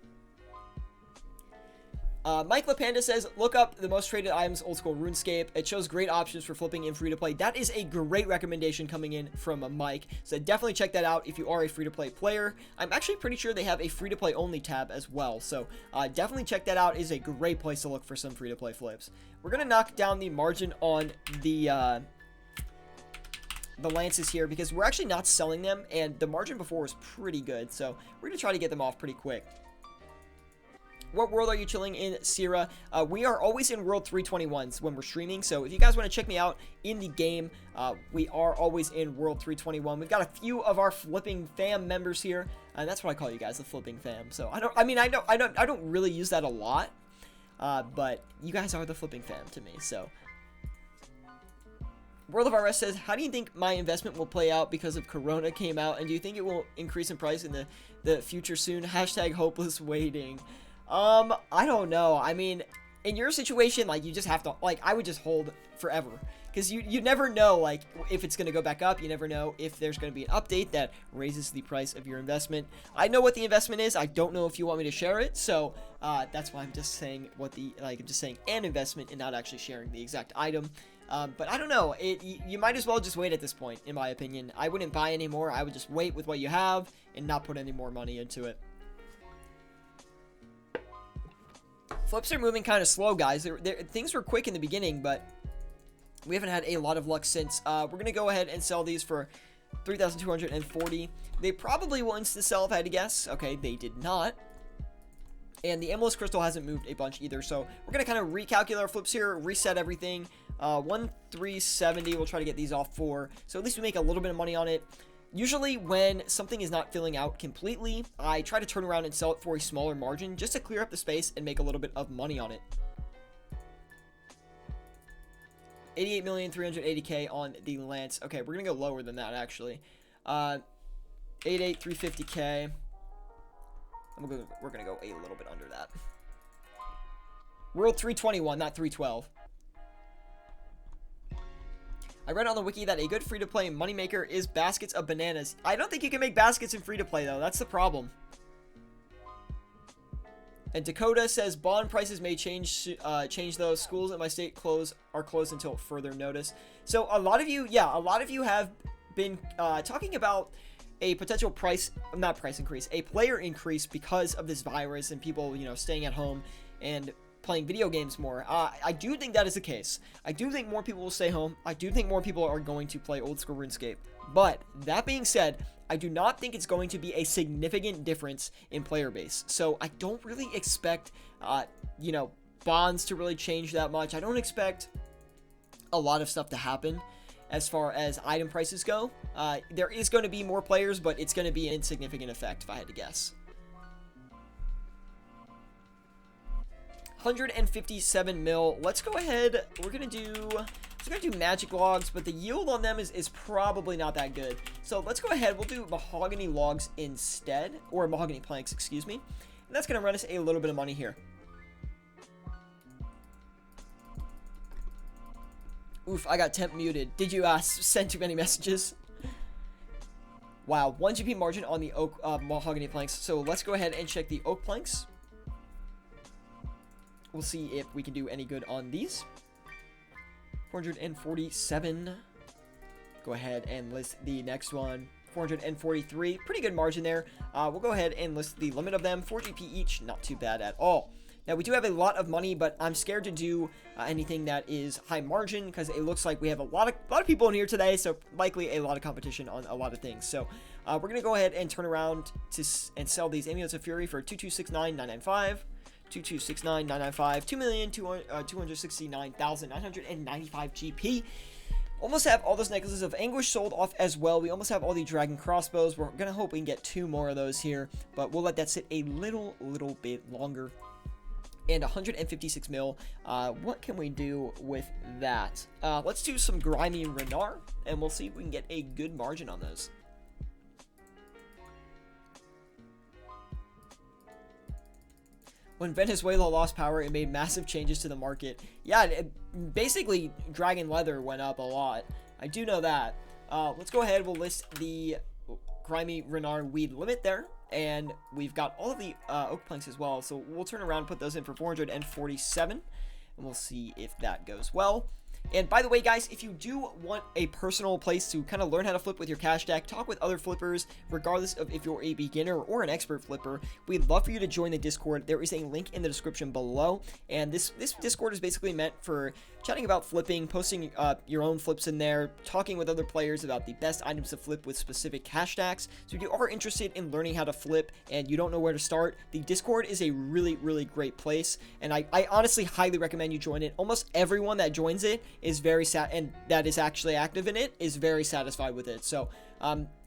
Mike LaPanda says, look up the most traded items old school RuneScape. It shows great options for flipping in free-to-play. That is a great recommendation coming in from Mike. So definitely check that out if you are a free-to-play player. I'm actually pretty sure they have a free-to-play only tab as well. So definitely check that out. It is a great place to look for some free-to-play flips. We're going to knock down the margin on the lances here because we're actually not selling them. And the margin before was pretty good. So we're going to try to get them off pretty quick. What world are you chilling in, Syra? We are always in World 321s when we're streaming, so if you guys want to check me out in the game, we are always in World 321. We've got a few of our flipping fam members here, and that's what I call you guys, the flipping fam. So I don't really use that a lot, but you guys are the flipping fam to me. So World of RS says, how do you think my investment will play out because of Corona came out, and do you think it will increase in price in the future soon? Hashtag hopeless waiting. I don't know. I mean, in your situation, like, you just have to, like, I would just hold forever, because you never know, like, if it's going to go back up. You never know if there's going to be an update that raises the price of your investment. I know what the investment is. I don't know if you want me to share it, so that's why I'm just saying I'm just saying an investment and not actually sharing the exact item. But I don't know. You might as well just wait at this point, in my opinion. I wouldn't buy anymore. I would just wait with what you have and not put any more money into it. Flips are moving kind of slow, guys. Things were quick in the beginning, but we haven't had a lot of luck since. We're going to go ahead and sell these for 3,240. They probably will insta-sell if I had to guess. Okay, they did not. And the Amethyst Crystal hasn't moved a bunch either. So we're going to kind of recalculate our flips here, reset everything. 1,370. We'll try to get these off 4. So at least we make a little bit of money on it. Usually when something is not filling out completely, I try to turn around and sell it for a smaller margin just to clear up the space and make a little bit of money on it. 88,380,000 on the Lance. Okay, we're going to go lower than that, actually. 88,350,000. We're going to go a little bit under that. World 321, not 312. I read on the wiki that a good free-to-play moneymaker is baskets of bananas. I don't think you can make baskets in free-to-play, though. That's the problem. And Dakota says, bond prices may change those. Schools in my state are closed until further notice. So a lot of you have been talking about a potential a player increase because of this virus and people, staying at home and playing video games more. I do think that is the case. I do think more people will stay home. I do think more people are going to play old school RuneScape. But that being said, I do not think it's going to be a significant difference in player base. So I don't really expect, bonds to really change that much. I don't expect a lot of stuff to happen as far as item prices go. There is going to be more players, but it's going to be an insignificant effect if I had to guess. 157 mil. Let's go ahead. We're gonna do magic logs, but the yield on them is probably not that good. So let's go ahead. We'll do mahogany logs instead, or mahogany planks, excuse me. And that's gonna run us a little bit of money here. Oof, I got temp muted. Did you send too many messages? Wow, 1 GP margin on the oak mahogany planks. So let's go ahead and check the oak planks. We'll see if we can do any good on these. 447. Go ahead and list the next one. 443. Pretty good margin there. We'll go ahead and list the limit of them. 4 GP each. Not too bad at all. Now, we do have a lot of money, but I'm scared to do anything that is high margin because it looks like we have a lot of people in here today, so likely a lot of competition on a lot of things. So we're going to go ahead and turn around and sell these Amulets of Fury for 2,269,995. 2,269,995, 2,269,995 GP. Almost have all those necklaces of anguish sold off as well. We almost have all the dragon crossbows. We're gonna hope we can get 2 more of those here, but we'll let that sit a little bit longer. And 156 mil. What can we do with that? Let's do some grimy Renard, and we'll see if we can get a good margin on those. When Venezuela lost power, it made massive changes to the market. Yeah, basically, dragon leather went up a lot. I do know that. Let's go ahead. We'll list the grimy Renard weed limit there. And we've got all of the oak planks as well. So we'll turn around and put those in for 447. And we'll see if that goes well. And by the way, guys, if you do want a personal place to kind of learn how to flip with your cash stack, talk with other flippers, regardless of if you're a beginner or an expert flipper, we'd love for you to join the Discord. There is a link in the description below. And this Discord is basically meant for chatting about flipping, posting your own flips in there, talking with other players about the best items to flip with specific cash stacks. So if you are interested in learning how to flip and you don't know where to start, the Discord is a really great place. And I honestly highly recommend you join it. Almost everyone that joins it is very and that is actually active in it is very satisfied with it. So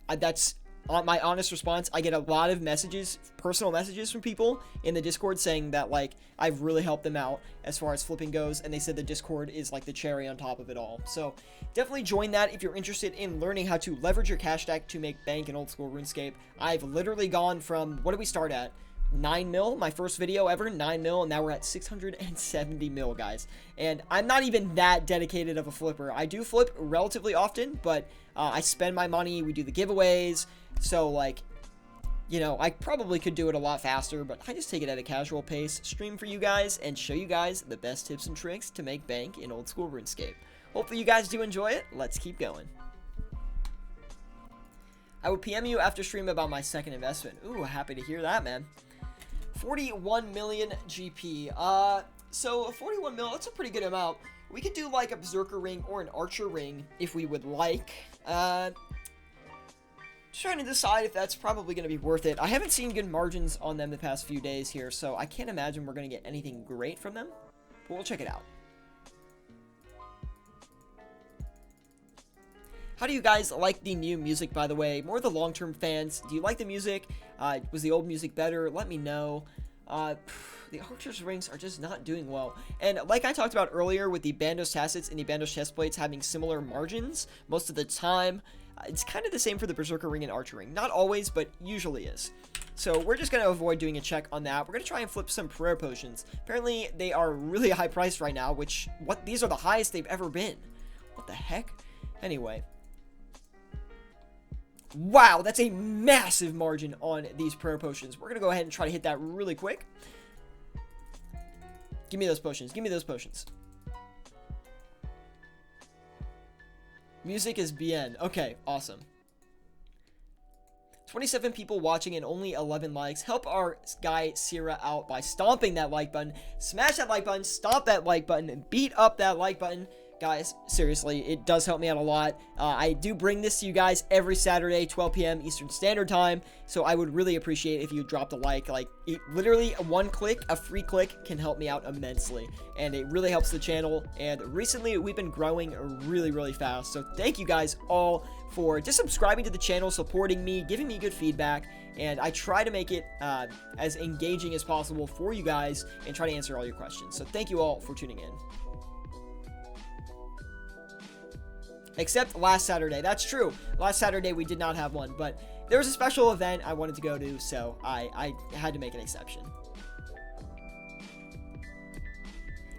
that's my honest response. I get a lot of messages, personal messages from people in the Discord saying that like I've really helped them out as far as flipping goes, and they said the Discord is like the cherry on top of it all. So definitely join that if you're interested in learning how to leverage your cash stack to make bank in old school RuneScape. I've literally gone from, what did we start at? 9 mil, my first video ever, 9 mil, and now we're at 670 mil, guys. And I'm not even that dedicated of a flipper. I do flip relatively often, but I spend my money, we do the giveaways, so like, you know, I probably could do it a lot faster, but I just take it at a casual pace, stream for you guys, and show you guys the best tips and tricks to make bank in old school RuneScape. Hopefully you guys do enjoy it. Let's keep going. I would PM you after stream about my second investment. Ooh, happy to hear that, man. 41 million GP. So 41 mil, that's a pretty good amount. We could do like a berserker ring or an archer ring if we would like. Just trying to decide if that's probably going to be worth it. I haven't seen good margins on them the past few days here, so I can't imagine we're going to get anything great from them. But we'll check it out. How do you guys like the new music, by the way? More the long-term fans. Do you like the music? Was the old music better? Let me know. The Archer's rings are just not doing well. And like I talked about earlier with the Bandos Tassets and the Bandos Chestplates having similar margins most of the time, it's kind of the same for the Berserker ring and Archer ring. Not always, but usually is. So we're just going to avoid doing a check on that. We're going to try and flip some prayer potions. Apparently they are really high priced right now, which, these are the highest they've ever been. What the heck? Anyway. Wow, that's a massive margin on these prayer potions. We're going to go ahead and try to hit that really quick. Give me those potions. Give me those potions. Music is bien. Okay, awesome. 27 people watching and only 11 likes. Help our guy Syra out by stomping that like button. Smash that like button. Stomp that like button. And beat up that like button. Guys, seriously, it does help me out a lot. I do bring this to you guys every Saturday, 12 p.m. Eastern Standard Time, so I would really appreciate if you dropped a like. Literally, one click, a free click, can help me out immensely, and it really helps the channel, and recently, we've been growing really, really fast, so thank you guys all for just subscribing to the channel, supporting me, giving me good feedback, and I try to make it as engaging as possible for you guys, and try to answer all your questions, so thank you all for tuning in. Except last Saturday. That's true. Last Saturday we did not have one, but there was a special event I wanted to go to, so I had to make an exception.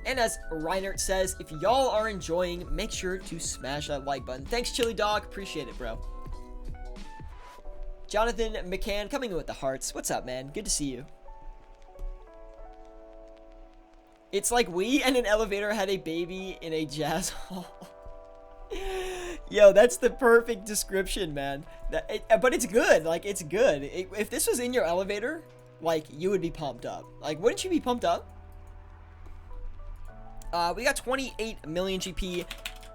And as Reinert says, if y'all are enjoying, make sure to smash that like button. Thanks, Chili Dog. Appreciate it, bro. Jonathan McCann coming in with the hearts. What's up, man? Good to see you. It's like we and an elevator had a baby in a jazz hall. Yo, that's the perfect description, man. But it's good. Like, it's good. If this was in your elevator, like, you would be pumped up. Like, wouldn't you be pumped up? We got 28 million GP.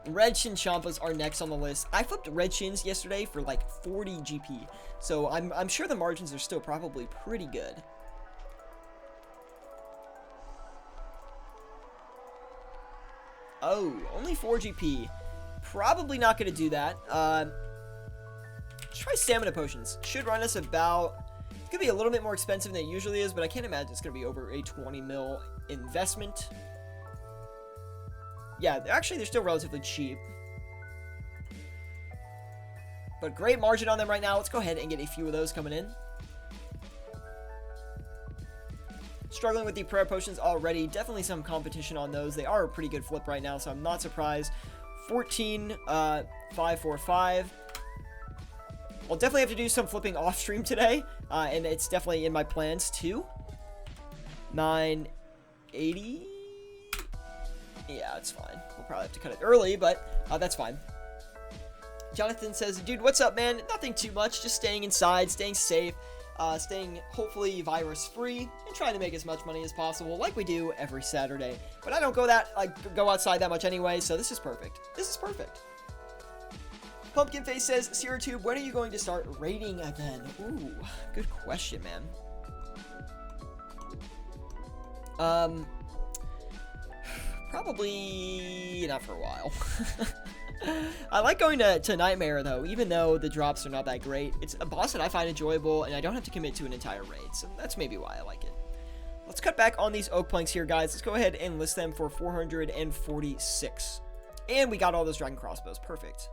Red Shin Champas are next on the list. I flipped Red Shins yesterday for, like, 40 GP. So, I'm sure the margins are still probably pretty good. Oh, only 4 GP. Probably not going to do that. Let's try stamina potions. Should run us about... It's going to be a little bit more expensive than it usually is, but I can't imagine it's going to be over a 20 mil investment. Yeah, actually, they're still relatively cheap. But great margin on them right now. Let's go ahead and get a few of those coming in. Struggling with the prayer potions already. Definitely some competition on those. They are a pretty good flip right now, so I'm not surprised. 14, 545. I'll definitely have to do some flipping off stream today, and it's definitely in my plans too. 980. Yeah, it's fine. We'll probably have to cut it early, but that's fine. Jonathan says, dude, what's up, man? Nothing too much. Just staying inside, staying safe, staying hopefully virus free, and trying to make as much money as possible, like we do every Saturday. But I don't go outside that much anyway, so this is perfect. This is perfect. Pumpkin Face says, Syratube, when are you going to start raiding again? Ooh, good question, man. Probably not for a while. I like going to Nightmare, though, even though the drops are not that great. It's a boss that I find enjoyable, and I don't have to commit to an entire raid, so that's maybe why I like it. Let's cut back on these oak planks here, guys. Let's go ahead and list them for 446. And we got all those dragon crossbows. Perfect.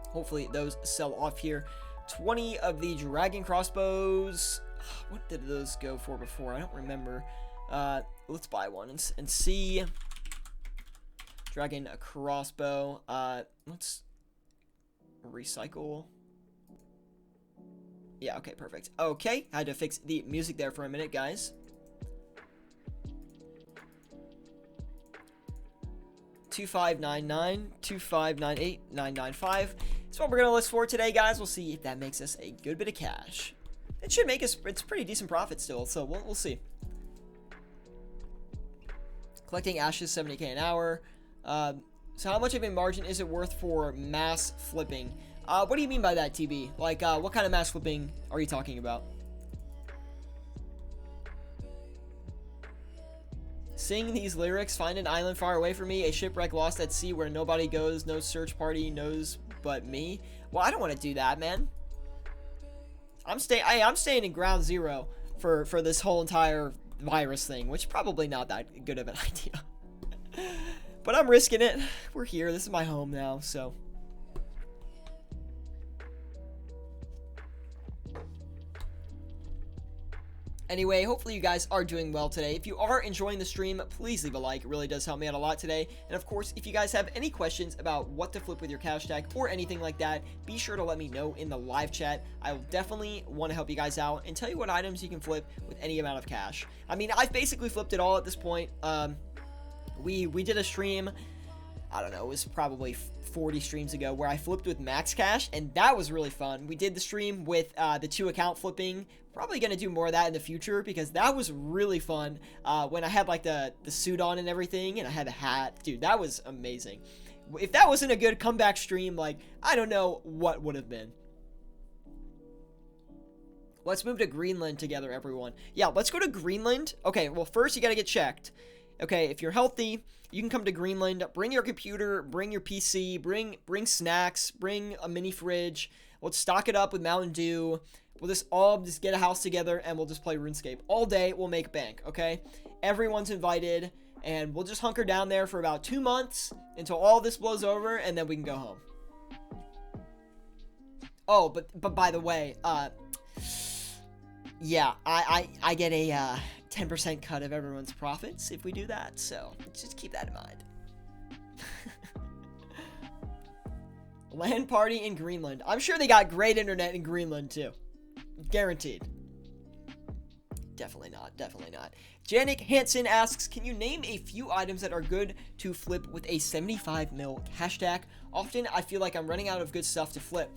Hopefully those sell off here. 20 of the dragon crossbows. What did those go for before? I don't remember. Let's buy one and see. Dragon crossbow. Let's recycle. Yeah, okay, perfect. Okay, had to fix the music there for a minute, guys. 2599, 2598, 995. That's what we're gonna list for today, guys. We'll see if that makes us a good bit of cash. It should make us, it's pretty decent profit still, so we'll see. Collecting ashes, 70k an hour. So how much of a margin is it worth for mass flipping? What do you mean by that, TB? Like, what kind of mass flipping are you talking about? Sing these lyrics. Find an island far away from me. A shipwreck lost at sea where nobody goes. No search party knows but me. Well, I don't want to do that, man. I'm staying in ground zero for this whole entire virus thing, which probably not that good of an idea. But I'm risking it. We're here. This is my home now, so. Anyway, hopefully you guys are doing well today. If you are enjoying the stream, please leave a like. It really does help me out a lot today. And of course, if you guys have any questions about what to flip with your cash tag or anything like that, be sure to let me know in the live chat. I will definitely want to help you guys out and tell you what items you can flip with any amount of cash. I mean, I've basically flipped it all at this point. We did a stream, I don't know, it was probably 40 streams ago, where I flipped with max cash, and that was really fun. We did the stream with the 2 account flipping. Probably gonna do more of that in the future, because that was really fun. When I had like the suit on and everything, and I had a hat, dude, that was amazing. If that wasn't a good comeback stream, like, I don't know what would have been. Let's move to Greenland together, everyone. Yeah, let's go to Greenland. Okay, well, first you gotta get checked. Okay, if you're healthy, you can come to Greenland. Bring your computer, bring your PC, bring snacks, bring a mini fridge. Let's stock it up with Mountain Dew. We'll just get a house together, and we'll just play RuneScape all day. We'll make bank, okay? Everyone's invited, and we'll just hunker down there for about 2 months until all this blows over, and then we can go home. Oh, but by the way, yeah, I get a 10% cut of everyone's profits if we do that, so just keep that in mind. LAN party in Greenland. I'm sure they got great internet in Greenland too. Guaranteed. Definitely not. Definitely not. Janik Hansen asks, can you name a few items that are good to flip with a 75 mil cash tag? Often I feel like I'm running out of good stuff to flip.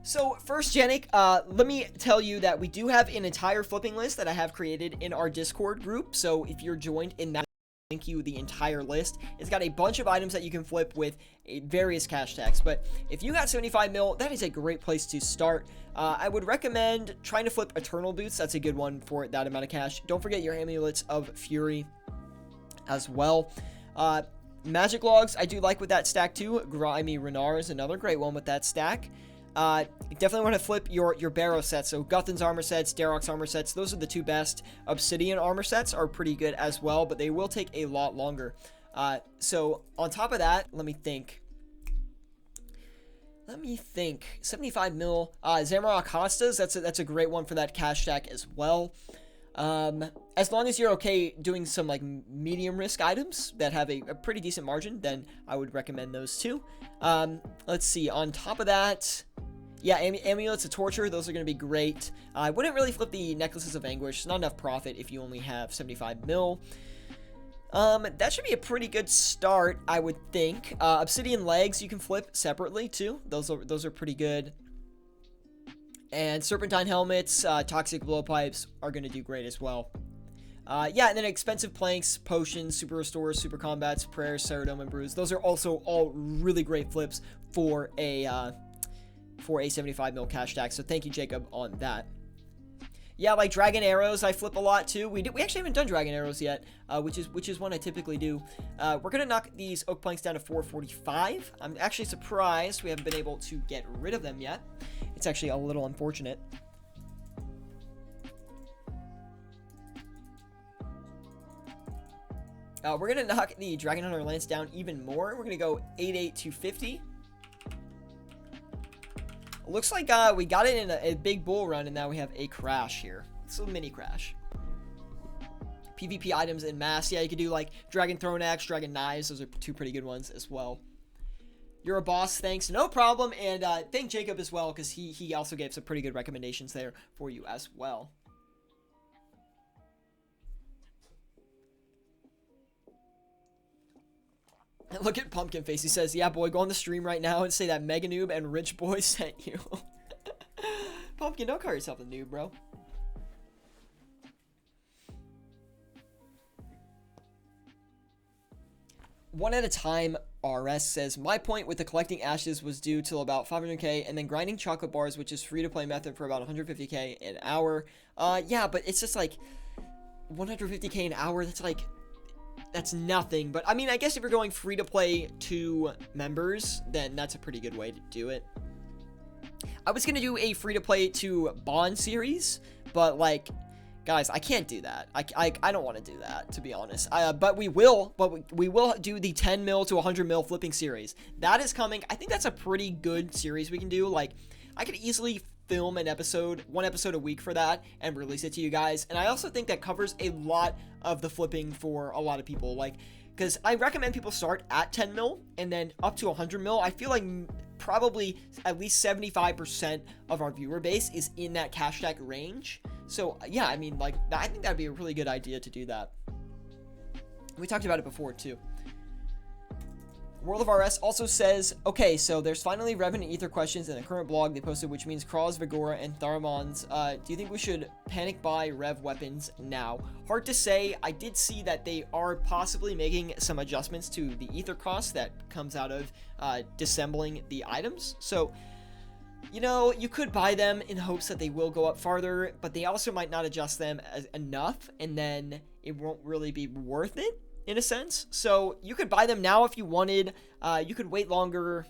So first, Janik, let me tell you that we do have an entire flipping list that I have created in our Discord group. So if you're joined in that, link you the entire list. It's got a bunch of items that you can flip with various cash tags. But if you got 75 mil, that is a great place to start. I would recommend trying to flip Eternal Boots. That's a good one for that amount of cash. Don't forget your Amulets of Fury as well. Magic Logs, I do like with that stack too. Grimy Renar is another great one with that stack. Definitely want to flip your Barrow sets. So Guthan's armor sets, Darok's armor sets, those are the 2 best. Obsidian armor sets are pretty good as well, but they will take a lot longer. So on top of that, let me think. 75 mil. Zamorak Hostas, that's a great one for that cash stack as well. As long as you're okay doing some like medium risk items that have a pretty decent margin, then I would recommend those too. Let's see, on top of that, yeah, Amulets of Torture, those are going to be great. I wouldn't really flip the Necklaces of Anguish. It's not enough profit if you only have 75 mil. That should be a pretty good start, I would think. Obsidian Legs you can flip separately too. Those are pretty good. And Serpentine Helmets, Toxic Blowpipes are going to do great as well. Yeah, and then Expensive Planks, Potions, Super Restores, Super Combats, Prayers, Ceradome, and Brews. Those are also all really great flips for a 75 mil cash tag. So thank you, Jacob, on that. Yeah, like Dragon Arrows, I flip a lot too. We actually haven't done Dragon Arrows yet, which is one I typically do. We're gonna knock these Oak Planks down to 445. I'm actually surprised we haven't been able to get rid of them yet. It's actually a little unfortunate. We're gonna knock the Dragon Hunter Lance down even more. We're gonna go 88-250. Looks like we got it in a big bull run, and now we have a crash here. It's a mini crash. PvP items in mass. Yeah, you could do like Dragon Throne Axe, Dragon Knives. Those are 2 pretty good ones as well. You're a boss. Thanks. No problem. And thank Jacob as well, because he also gave some pretty good recommendations there for you as well. Look at Pumpkin Face. He says, yeah, boy, go on the stream right now and say that Mega Noob and Rich Boy sent you. Pumpkin, don't call yourself a noob, bro. One at a time. OSRS says, my point with the collecting ashes was due till about 500k, and then grinding chocolate bars, which is free-to-play method, for about 150k an hour. Yeah, but it's just like 150k an hour. That's nothing. But I mean, I guess if you're going free-to-play to members, then that's a pretty good way to do it. I was gonna do a free-to-play to bond series, but like, guys, I can't do that. I don't want to do that, to be honest. But we will do the 10 mil to 100 mil flipping series. That is coming. I think that's a pretty good series we can do. Like, I could easily film one episode a week for that and release it to you guys. And I also think that covers a lot of the flipping for a lot of people. Like, because I recommend people start at 10 mil and then up to 100 mil. I feel like probably at least 75% of our viewer base is in that cash stack range. So yeah, I mean, like, I think that'd be a really good idea to do that. We talked about it before too. World of RS also says, okay, so there's finally Rev and Ether questions in the current blog they posted, which means Kraw's, Vigora, and Tharamons. Do you think we should panic buy Rev weapons now? Hard to say. I did see that they are possibly making some adjustments to the Ether cost that comes out of disassembling the items. So, you know, you could buy them in hopes that they will go up farther, but they also might not adjust them enough, and then it won't really be worth it, in a sense. So you could buy them now if you wanted. You could wait longer.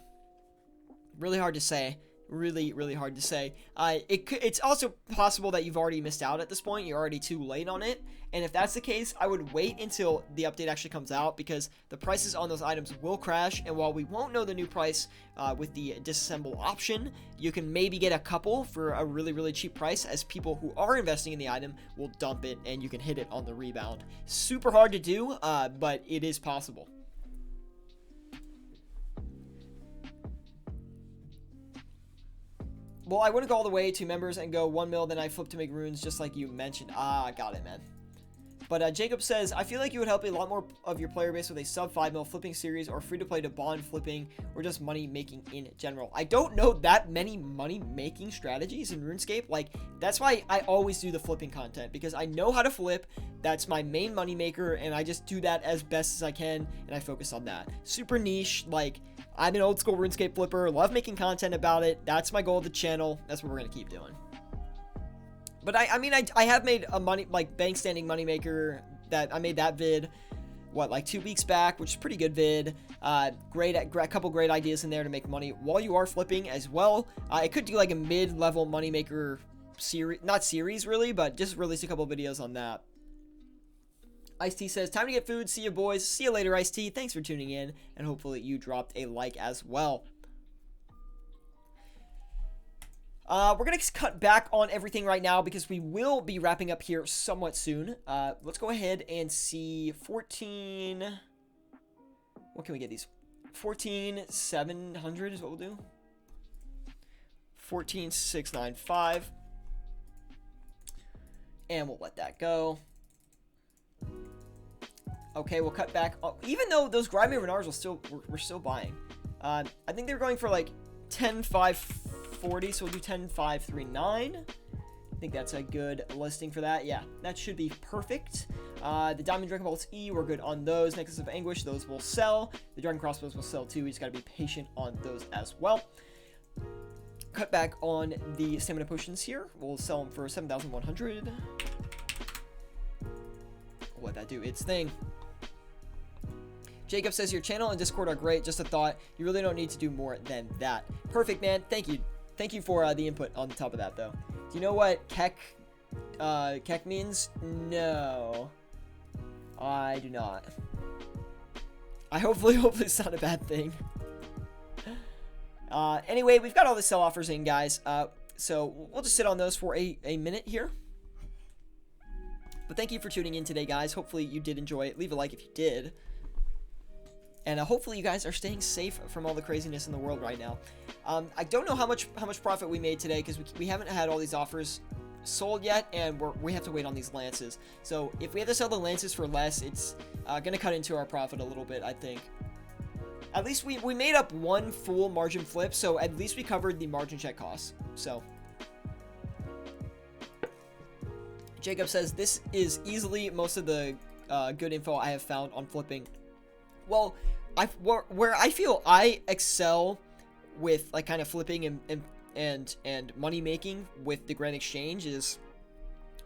Really hard to say. Really hard to say. It's also possible that you've already missed out at this point. You're already too late on it. And if that's the case, I would wait until the update actually comes out, because the prices on those items will crash. And while we won't know the new price with the disassemble option, you can maybe get a couple for a really cheap price, as people who are investing in the item will dump it and you can hit it on the rebound. Super hard to do, but it is possible. Well, I wouldn't go all the way to members and go 1 mil, then I flip to make runes, just like you mentioned. Got it, man. But Jacob says, I feel like you would help a lot more of your player base with a sub 5 mil flipping series, or free-to-play to bond flipping, or just money making in general. I don't know that many money making strategies in RuneScape. Like, that's why I always do the flipping content, because I know how to flip. That's my main money maker, and I just do that as best as I can, and I focus on that. Super niche. Like, I'm an old school RuneScape flipper, love making content about it. That's my goal of the channel. That's what we're going to keep doing. But I mean, I have made a bank standing moneymaker that I made that vid, like 2 weeks back, which is pretty good vid. A couple great ideas in there to make money while you are flipping as well. I could do like a mid-level moneymaker series, not series really, but just release a couple videos on that. Ice-T says, time to get food. See you, boys. See you later, Ice-T. Thanks for tuning in, and hopefully you dropped a like as well. We're going to cut back on everything right now, because we will be wrapping up here somewhat soon. Let's go ahead and see 14... What can we get these? 14,700 is what we'll do. 14,695. And we'll let that go. Okay, we'll cut back. Even though those Grimy Renars we're still buying. I think they're going for like 10,540, so we'll do 10,539. I think that's a good listing for that. Yeah, that should be perfect. The Diamond Dragon Bolts E, we're good on those. Necklace of Anguish, those will sell. The Dragon Crossbows will sell too. We just gotta be patient on those as well. Cut back on the Stamina Potions here. We'll sell them for 7,100. We'll let that do its thing. Jacob says, your channel and Discord are great. Just a thought. You really don't need to do more than that. Perfect, man. Thank you. Thank you for the input on top of that, though. Do you know what Kek means? No. I do not. Hopefully it's not a bad thing. Anyway, we've got all the sell offers in, guys. So we'll just sit on those for a minute here. But thank you for tuning in today, guys. Hopefully you did enjoy it. Leave a like if you did. And hopefully you guys are staying safe from all the craziness in the world right now. I don't know how much profit we made today, because we haven't had all these offers sold yet, and we have to wait on these lances. So if we have to sell the lances for less, it's gonna cut into our profit a little bit, I think. At least we made up one full margin flip, so at least we covered the margin check costs. So Jacob says, this is easily most of the good info I have found on flipping. Well, where I feel I excel with like kind of flipping and money making with the Grand Exchange is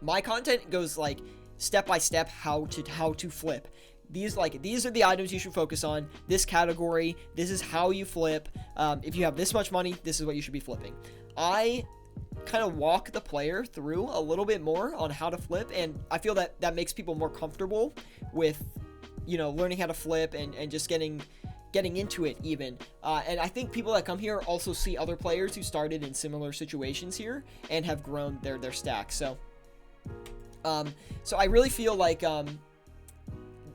my content goes like step by step how to flip. These are the items you should focus on. This category, this is how you flip. If you have this much money, this is what you should be flipping. I kind of walk the player through a little bit more on how to flip, and I feel that makes people more comfortable with, you know, learning how to flip and just getting into it even. And I think people that come here also see other players who started in similar situations here and have grown their stacks. So I really feel like I'm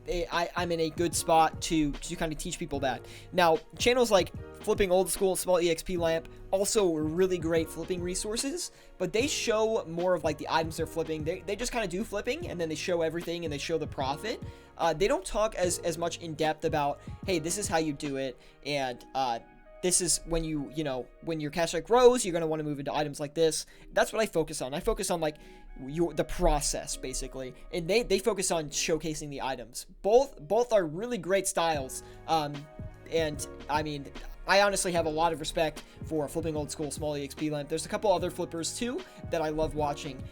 in a good spot to kind of teach people that. Now, channels like Flipping Old School, Small EXP Lamp, also really great flipping resources, but they show more of like the items they're flipping. They just kind of do flipping, and then they show everything, and they show the profit. They don't talk as much in depth about, hey, this is how you do it, and this is when when your cash out grows, you're going to want to move into items like this. That's what I focus on. I focus on like the process basically, and they focus on showcasing the items. Both are really great styles. And I mean, I honestly have a lot of respect for Flipping Old School, Small EXP Lamp. There's a couple other flippers too that I love watching.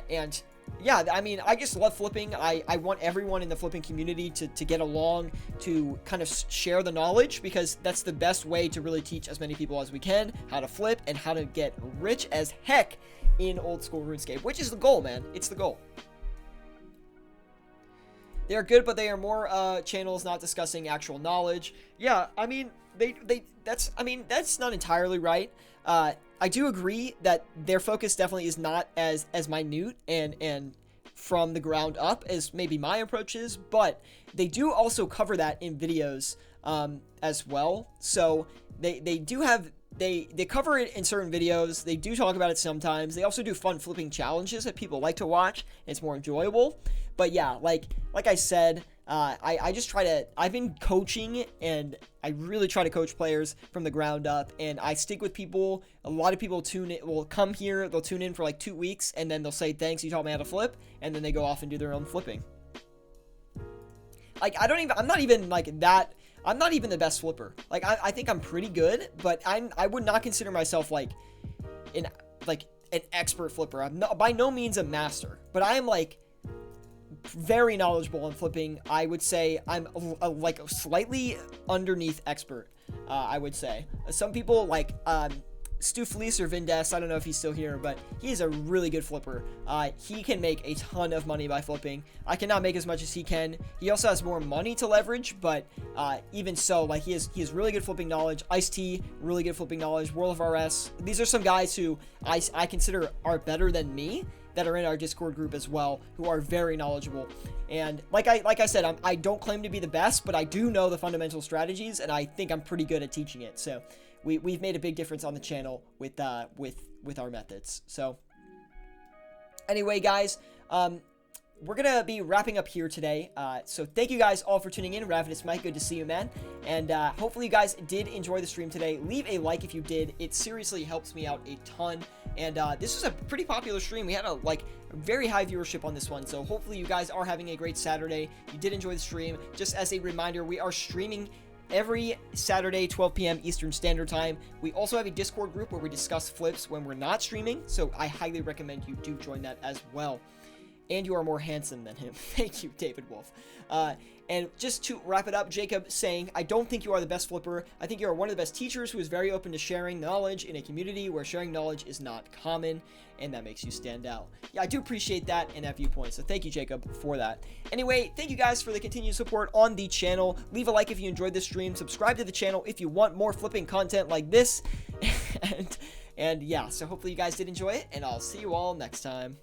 And yeah, I mean, I just love flipping. I want everyone in the flipping community to get along, to kind of share the knowledge, because that's the best way to really teach as many people as we can how to flip and how to get rich as heck in old school RuneScape, which is the goal, man. It's the goal. They are good, but they are more channels not discussing actual knowledge. Yeah, I mean, that's not entirely right. I do agree that their focus definitely is not as minute and from the ground up as maybe my approach is, but they do also cover that in videos as well. So they do have, they cover it in certain videos. They do talk about it sometimes. They also do fun flipping challenges that people like to watch. It's more enjoyable. But yeah, like I said, I just try to, I've been coaching, and I really try to coach players from the ground up, and I stick with people. A lot of people will come here, they'll tune in for like 2 weeks, and then they'll say, thanks, you taught me how to flip, and then they go off and do their own flipping. Like, I'm not even the best flipper. Like, I think I'm pretty good, but I would not consider myself like an expert flipper. I'm by no means a master, but I am like very knowledgeable on flipping. I would say I'm like slightly underneath expert. I would say some people like Stu Fleece or Vindes, I don't know if he's still here, but he's a really good flipper. He can make a ton of money by flipping. I cannot make as much as he can. He also has more money to leverage, but even so, like he has really good flipping knowledge. Ice-T, really good flipping knowledge. World of RS. These are some guys who I consider are better than me, that are in our Discord group as well, who are very knowledgeable. And like I said, I don't claim to be the best, but I do know the fundamental strategies, and I think I'm pretty good at teaching it. So we've made a big difference on the channel with our methods. So anyway, guys, we're gonna be wrapping up here today. So thank you guys all for tuning in. Ravenous Mike, good to see you, man. And hopefully you guys did enjoy the stream today. Leave a like if you did. It seriously helps me out a ton. And this was a pretty popular stream. We had a very high viewership on this one. So hopefully you guys are having a great Saturday. You did enjoy the stream. Just as a reminder, we are streaming every Saturday, 12 p.m. Eastern Standard Time. We also have a Discord group where we discuss flips when we're not streaming. So I highly recommend you do join that as well. And you are more handsome than him. Thank you, David Wolf. And just to wrap it up, Jacob saying, I don't think you are the best flipper. I think you are one of the best teachers who is very open to sharing knowledge in a community where sharing knowledge is not common, and that makes you stand out. Yeah, I do appreciate that and that viewpoint, so thank you, Jacob, for that. Anyway, thank you guys for the continued support on the channel. Leave a like if you enjoyed this stream. Subscribe to the channel if you want more flipping content like this. And yeah, so hopefully you guys did enjoy it, and I'll see you all next time.